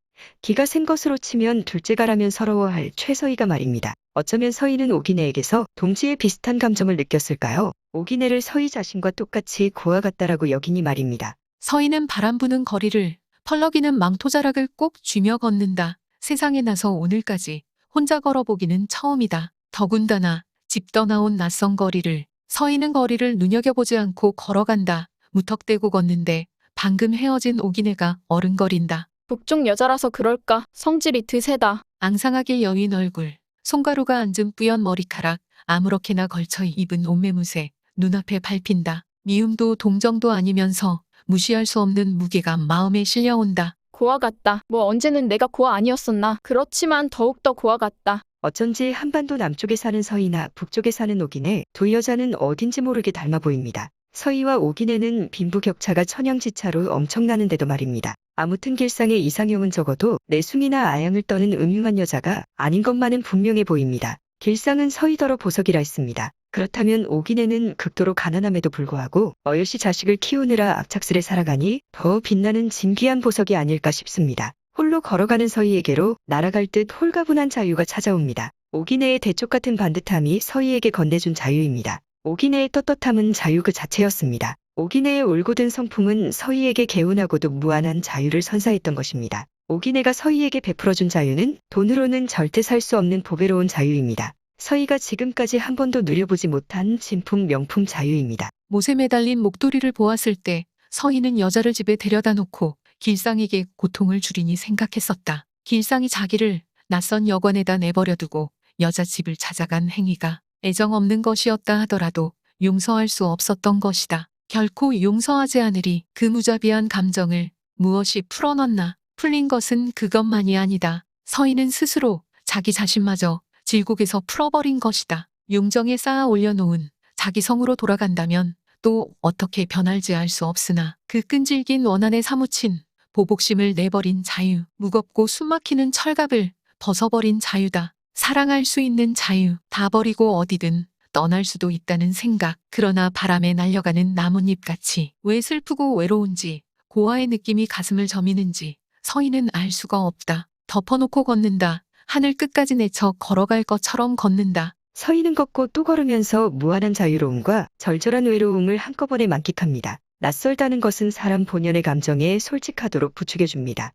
Speaker 1: 기가 센 것으로 치면 둘째가라면 서러워할 최서희가 말입니다. 어쩌면 서희는 오기네에게서 동지의 비슷한 감정을 느꼈을까요? 오기네를 서희 자신과 똑같이 고아 같다라고 여기니 말입니다.
Speaker 4: 서희는 바람 부는 거리를 펄럭이는 망토자락을 꼭 쥐며 걷는다. 세상에 나서 오늘까지 혼자 걸어보기는 처음이다. 더군다나 집 떠나온 낯선 거리를 서희는 거리를 눈여겨보지 않고 걸어간다. 무턱대고 걷는데 방금 헤어진 오기네가 어른거린다.
Speaker 11: 북쪽 여자라서 그럴까? 성질이 드세다.
Speaker 4: 앙상하게 여윈 얼굴, 손가루가 앉은 뿌연 머리카락, 아무렇게나 걸쳐 입은 옷매무새, 눈앞에 밟힌다. 미움도 동정도 아니면서 무시할 수 없는 무게가 마음에 실려온다.
Speaker 11: 고아 같다. 뭐 언제는 내가 고아 아니었었나? 그렇지만 더욱더 고아 같다.
Speaker 1: 어쩐지 한반도 남쪽에 사는 서희나 북쪽에 사는 오기네 두 여자는 어딘지 모르게 닮아 보입니다. 서희와 오기네는 빈부격차가 천양지차로 엄청나는데도 말입니다. 아무튼 길상의 이상형은 적어도 내숭이나 아양을 떠는 음흉한 여자가 아닌 것만은 분명해 보입니다. 길상은 서희더러 보석이라 했습니다. 그렇다면 오기내는 극도로 가난함에도 불구하고 어여시 자식을 키우느라 악착스레 살아가니 더 빛나는 진귀한 보석이 아닐까 싶습니다. 홀로 걸어가는 서희에게로 날아갈 듯 홀가분한 자유가 찾아옵니다. 오기내의 대쪽 같은 반듯함이 서희에게 건네준 자유입니다. 오기내의 떳떳함은 자유 그 자체였습니다. 오기내의 올곧은 성품은 서희에게 개운하고도 무한한 자유를 선사했던 것입니다. 오기내가 서희에게 베풀어준 자유는 돈으로는 절대 살 수 없는 보배로운 자유입니다. 서희가 지금까지 한 번도 누려보지 못한 진품 명품 자유입니다.
Speaker 4: 못에 매달린 목도리를 보았을 때 서희는 여자를 집에 데려다 놓고 길상에게 고통을 주리니 생각했었다. 길상이 자기를 낯선 여관에다 내버려두고 여자 집을 찾아간 행위가 애정 없는 것이었다 하더라도 용서할 수 없었던 것이다. 결코 용서하지 않으리 그 무자비한 감정을 무엇이 풀어놨나. 풀린 것은 그것만이 아니다. 서희는 스스로 자기 자신마저 질곡에서 풀어버린 것이다. 용정에 쌓아 올려놓은 자기 성으로 돌아간다면 또 어떻게 변할지 알 수 없으나 그 끈질긴 원한에 사무친 보복심을 내버린 자유, 무겁고 숨막히는 철갑을 벗어버린 자유다. 사랑할 수 있는 자유, 다 버리고 어디든 떠날 수도 있다는 생각. 그러나 바람에 날려가는 나뭇잎같이 왜 슬프고 외로운지 고아의 느낌이 가슴을 저미는지 서희는 알 수가 없다. 덮어놓고 걷는다. 하늘 끝까지 내쳐 걸어갈 것처럼 걷는다.
Speaker 1: 서희는 걷고 또 걸으면서 무한한 자유로움과 절절한 외로움을 한꺼번에 만끽합니다. 낯설다는 것은 사람 본연의 감정에 솔직하도록 부추겨줍니다.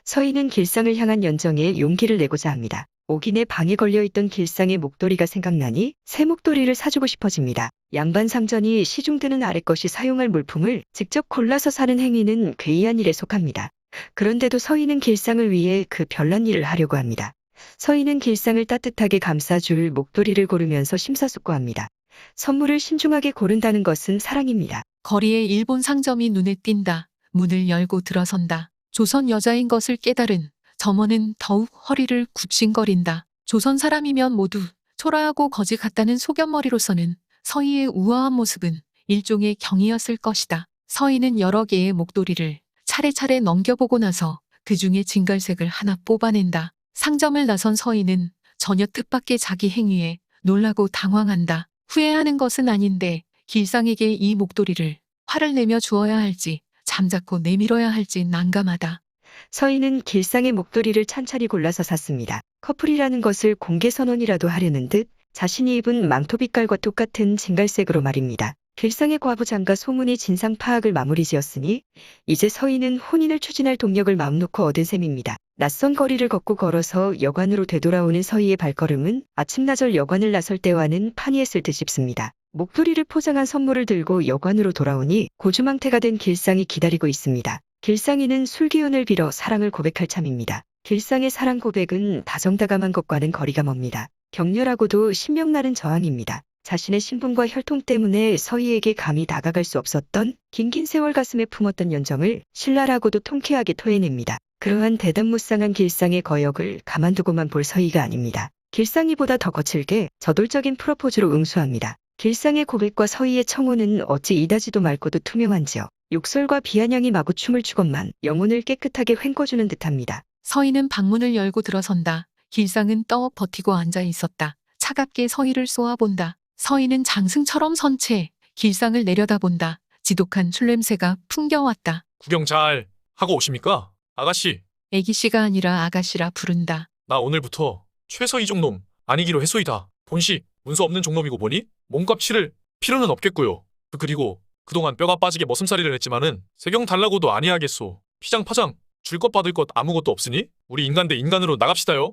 Speaker 1: 서희는 길상을 향한 연정에 용기를 내고자 합니다. 오기내 방에 걸려있던 길상의 목도리가 생각나니 새 목도리를 사주고 싶어집니다. 양반상전이 시중드는 아래 것이 사용할 물품을 직접 골라서 사는 행위는 괴이한 일에 속합니다. 그런데도 서희는 길상을 위해 그 별난 일을 하려고 합니다. 서희는 길상을 따뜻하게 감싸줄 목도리를 고르면서 심사숙고합니다. 선물을 신중하게 고른다는 것은 사랑입니다.
Speaker 4: 거리에 일본 상점이 눈에 띈다. 문을 열고 들어선다. 조선 여자인 것을 깨달은 점원은 더욱 허리를 굽신거린다. 조선 사람이면 모두 초라하고 거지 같다는 소견머리로서는 서희의 우아한 모습은 일종의 경이였을 것이다. 서희는 여러 개의 목도리를 차례차례 넘겨보고 나서 그 중에 진갈색을 하나 뽑아낸다. 상점을 나선 서희는 전혀 뜻밖의 자기 행위에 놀라고 당황한다. 후회하는 것은 아닌데 길상에게 이 목도리를 화를 내며 주어야 할지 잠자코 내밀어야 할지 난감하다.
Speaker 1: 서희는 길상의 목도리를 찬찬히 골라서 샀습니다. 커플이라는 것을 공개선언이라도 하려는 듯 자신이 입은 망토 빛깔과 똑같은 진갈색으로 말입니다. 길상의 과부장과 소문이 진상 파악을 마무리 지었으니 이제 서희는 혼인을 추진할 동력을 마음 놓고 얻은 셈입니다. 낯선 거리를 걷고 걸어서 여관으로 되돌아오는 서희의 발걸음은 아침나절 여관을 나설 때와는 판이했을 듯 싶습니다. 목도리를 포장한 선물을 들고 여관으로 돌아오니 고주망태가 된 길상이 기다리고 있습니다. 길상이는 술기운을 빌어 사랑을 고백할 참입니다. 길상의 사랑 고백은 다정다감한 것과는 거리가 멉니다. 격렬하고도 신명나는 저항입니다. 자신의 신분과 혈통 때문에 서희에게 감히 다가갈 수 없었던 긴긴 세월 가슴에 품었던 연정을 신랄하고도 통쾌하게 토해냅니다. 그러한 대담무쌍한 길상의 거역을 가만두고만 볼 서희가 아닙니다. 길상이보다 더 거칠게 저돌적인 프로포즈로 응수합니다. 길상의 고백과 서희의 청혼은 어찌 이다지도 맑고도 투명한지요. 욕설과 비아냥이 마구 춤을 추건만 영혼을 깨끗하게 헹궈주는 듯합니다.
Speaker 4: 서희는 방문을 열고 들어선다. 길상은 떠 버티고 앉아 있었다. 차갑게 서희를 쏘아본다. 서희는 장승처럼 선 채 길상을 내려다본다. 지독한 술 냄새가 풍겨왔다.
Speaker 3: 구경 잘 하고 오십니까? 아가씨,
Speaker 4: 애기씨가 아니라 아가씨라 부른다.
Speaker 3: 나 오늘부터 최서희 종놈 아니기로 했소이다. 본시 문서 없는 종놈이고 보니 몸값 치를 필요는 없겠고요. 그리고 그동안 뼈가 빠지게 머슴살이를 했지만은 세경 달라고도 아니하겠소. 피장파장 줄 것 받을 것 아무것도 없으니 우리 인간 대 인간으로 나갑시다요.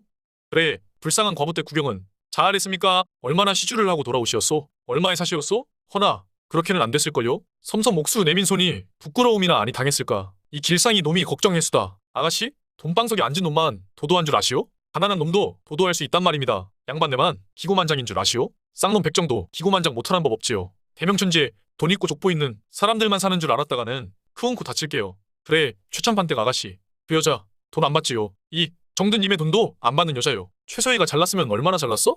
Speaker 3: 그래, 불쌍한 과부 때 구경은 잘했습니까? 얼마나 시주를 하고 돌아오시었소? 얼마에 사시었소? 허나 그렇게는 안 됐을걸요? 섬섬 옥수 내민 손이 부끄러움이나 아니 당했을까? 이 길상이 놈이 걱정했수다. 아가씨, 돈방석에 앉은 놈만 도도한 줄 아시오? 가난한 놈도 도도할 수 있단 말입니다. 양반네만 기고만장인 줄 아시오? 쌍놈 백정도 기고만장 못하는 법 없지요. 대명천지에 돈 있고 족보 있는 사람들만 사는 줄 알았다가는 크운코 다칠게요. 그래, 최참판댁 아가씨, 그 여자 돈 안 받지요. 이 정든님의 돈도 안 받는 여자요. 최서희가 잘났으면 얼마나 잘났어?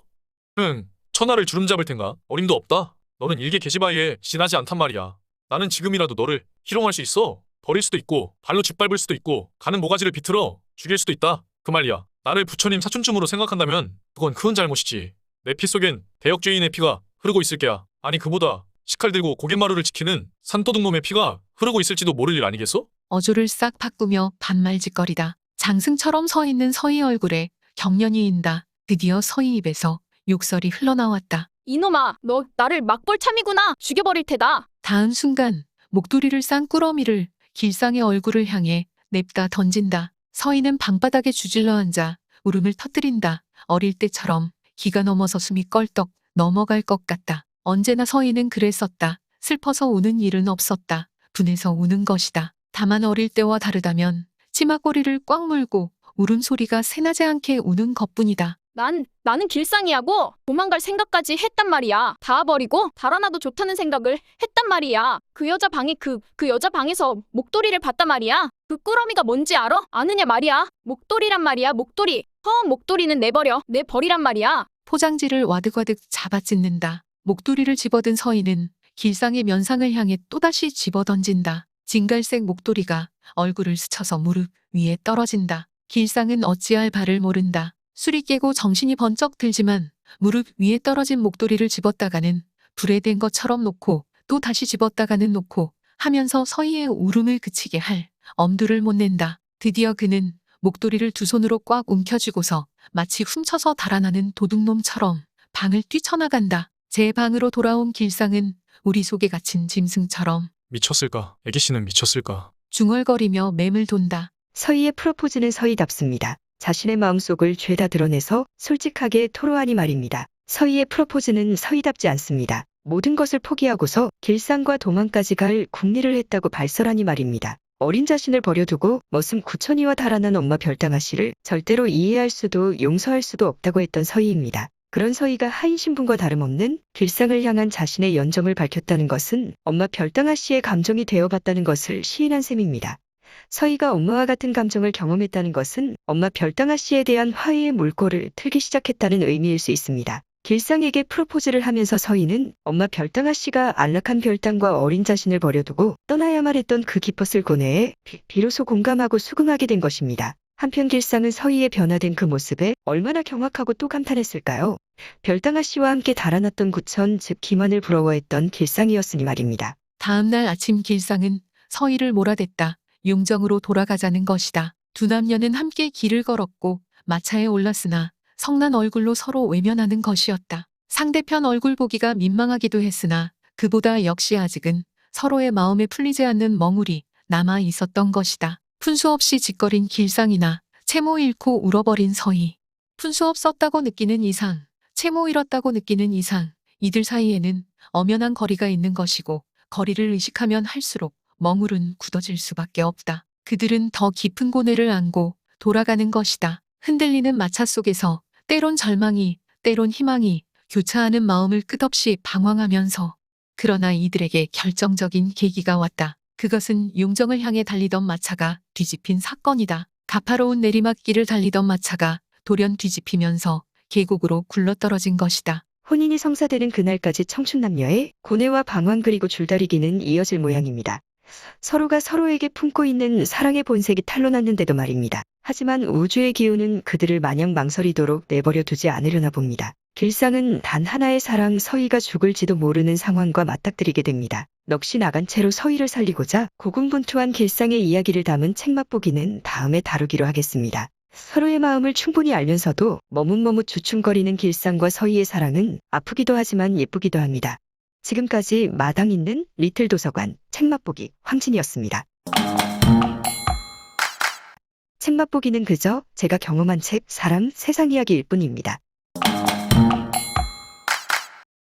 Speaker 3: 천하를 주름 잡을 텐가? 어림도 없다. 너는 일개 계집아이에 지나지 않단 말이야. 나는 지금이라도 너를 희롱할 수 있어. 버릴 수도 있고 발로 짓밟을 수도 있고 가는 모가지를 비틀어 죽일 수도 있다. 그 말이야. 나를 부처님 사촌쯤으로 생각한다면 그건 큰 잘못이지. 내 피 속엔 대역죄인의 피가 흐르고 있을 게야. 아니 그보다 식칼 들고 고갯마루를 지키는 산도둑놈의 피가 흐르고 있을지도 모를 일 아니겠어?
Speaker 4: 어조를 싹 바꾸며 반말짓거리다. 장승처럼 서 있는 서희 얼굴에 경련이 인다. 드디어 서희 입에서 욕설이 흘러나왔다.
Speaker 11: 이놈아, 너 나를 막볼 참이구나. 죽여버릴 테다.
Speaker 4: 다음 순간 목도리를 싼 꾸러미를 길상의 얼굴을 향해 냅다 던진다. 서희는 방바닥에 주질러 앉아 울음을 터뜨린다. 어릴 때처럼 기가 넘어서 숨이 껄떡 넘어갈 것 같다. 언제나 서희는 그랬었다. 슬퍼서 우는 일은 없었다. 분해서 우는 것이다. 다만 어릴 때와 다르다면 치마꼬리를 꽉 물고 울음소리가 새나지 않게 우는 것뿐이다.
Speaker 11: 나는 길상이하고 도망갈 생각까지 했단 말이야. 다 버리고 달아나도 좋다는 생각을 했단 말이야. 그 여자 방이 그 여자 방에서 목도리를 봤단 말이야. 그 꾸러미가 뭔지 알아? 아느냐 말이야. 목도리란 말이야. 목도리. 목도리는 내버리란 말이야.
Speaker 4: 포장지를 와득와득 잡아찢는다. 목도리를 집어든 서희는 길상의 면상을 향해 또다시 집어던진다. 진갈색 목도리가 얼굴을 스쳐서 무릎 위에 떨어진다. 길상은 어찌할 바를 모른다. 술이 깨고 정신이 번쩍 들지만 무릎 위에 떨어진 목도리를 집었다가는 불에 댄 것처럼 놓고 또 다시 집었다가는 놓고 하면서 서희의 울음을 그치게 할 엄두를 못 낸다. 드디어 그는 목도리를 두 손으로 꽉 움켜쥐고서 마치 훔쳐서 달아나는 도둑놈처럼 방을 뛰쳐나간다. 제 방으로 돌아온 길상은 우리 속에 갇힌 짐승처럼
Speaker 3: 미쳤을까? 애기씨는 미쳤을까?
Speaker 4: 중얼거리며 맴을 돈다.
Speaker 1: 서희의 프로포즈는 서희답습니다. 자신의 마음속을 죄다 드러내서 솔직하게 토로하니 말입니다. 서희의 프로포즈는 서희답지 않습니다. 모든 것을 포기하고서 길상과 도망까지 갈 궁리를 했다고 발설하니 말입니다. 어린 자신을 버려두고 머슴 구천이와 달아난 엄마 별당아 씨를 절대로 이해할 수도 용서할 수도 없다고 했던 서희입니다. 그런 서희가 하인 신분과 다름없는 길상을 향한 자신의 연정을 밝혔다는 것은 엄마 별당아 씨의 감정이 되어봤다는 것을 시인한 셈입니다. 서희가 엄마와 같은 감정을 경험했다는 것은 엄마 별당아 씨에 대한 화해의 물꼬를 틀기 시작했다는 의미일 수 있습니다. 길상에게 프로포즈를 하면서 서희는 엄마 별당아 씨가 안락한 별당과 어린 자신을 버려두고 떠나야만 했던 그 깊었을 고뇌에 비로소 공감하고 수긍하게 된 것입니다. 한편 길상은 서희의 변화된 그 모습에 얼마나 경악하고 또 감탄했을까요? 별당아 씨와 함께 달아났던 구천 즉 기만을 부러워했던 길상이었으니 말입니다.
Speaker 4: 다음 날 아침 길상은 서희를 몰아댔다. 용정으로 돌아가자는 것이다. 두 남녀는 함께 길을 걸었고 마차에 올랐으나 성난 얼굴로 서로 외면하는 것이었다. 상대편 얼굴 보기가 민망하기도 했으나 그보다 역시 아직은 서로의 마음에 풀리지 않는 멍울이 남아 있었던 것이다. 푼수 없이 짓거린 길상이나 채모 잃고 울어버린 서희. 푼수 없었다고 느끼는 이상, 채모 잃었다고 느끼는 이상, 이들 사이에는 엄연한 거리가 있는 것이고 거리를 의식하면 할수록 멍울은 굳어질 수밖에 없다. 그들은 더 깊은 고뇌를 안고 돌아가는 것이다. 흔들리는 마차 속에서 때론 절망이, 때론 희망이 교차하는 마음을 끝없이 방황하면서 그러나 이들에게 결정적인 계기가 왔다. 그것은 용정을 향해 달리던 마차가 뒤집힌 사건이다. 가파로운 내리막길을 달리던 마차가 돌연 뒤집히면서 계곡으로 굴러떨어진 것이다.
Speaker 1: 혼인이 성사되는 그날까지 청춘 남녀의 고뇌와 방황 그리고 줄다리기는 이어질 모양입니다. 서로가 서로에게 품고 있는 사랑의 본색이 탄로났는데도 말입니다. 하지만 우주의 기운은 그들을 마냥 망설이도록 내버려 두지 않으려나 봅니다. 길상은 단 하나의 사랑 서희가 죽을지도 모르는 상황과 맞닥뜨리게 됩니다. 넋이 나간 채로 서희를 살리고자 고군분투한 길상의 이야기를 담은 책 맛보기는 다음에 다루기로 하겠습니다. 서로의 마음을 충분히 알면서도 머뭇머뭇 주춤거리는 길상과 서희의 사랑은 아프기도 하지만 예쁘기도 합니다. 지금까지 마당 있는 리틀 도서관 책 맛보기 황진이었습니다. 책 맛보기는 그저 제가 경험한 책, 사람, 세상 이야기일 뿐입니다.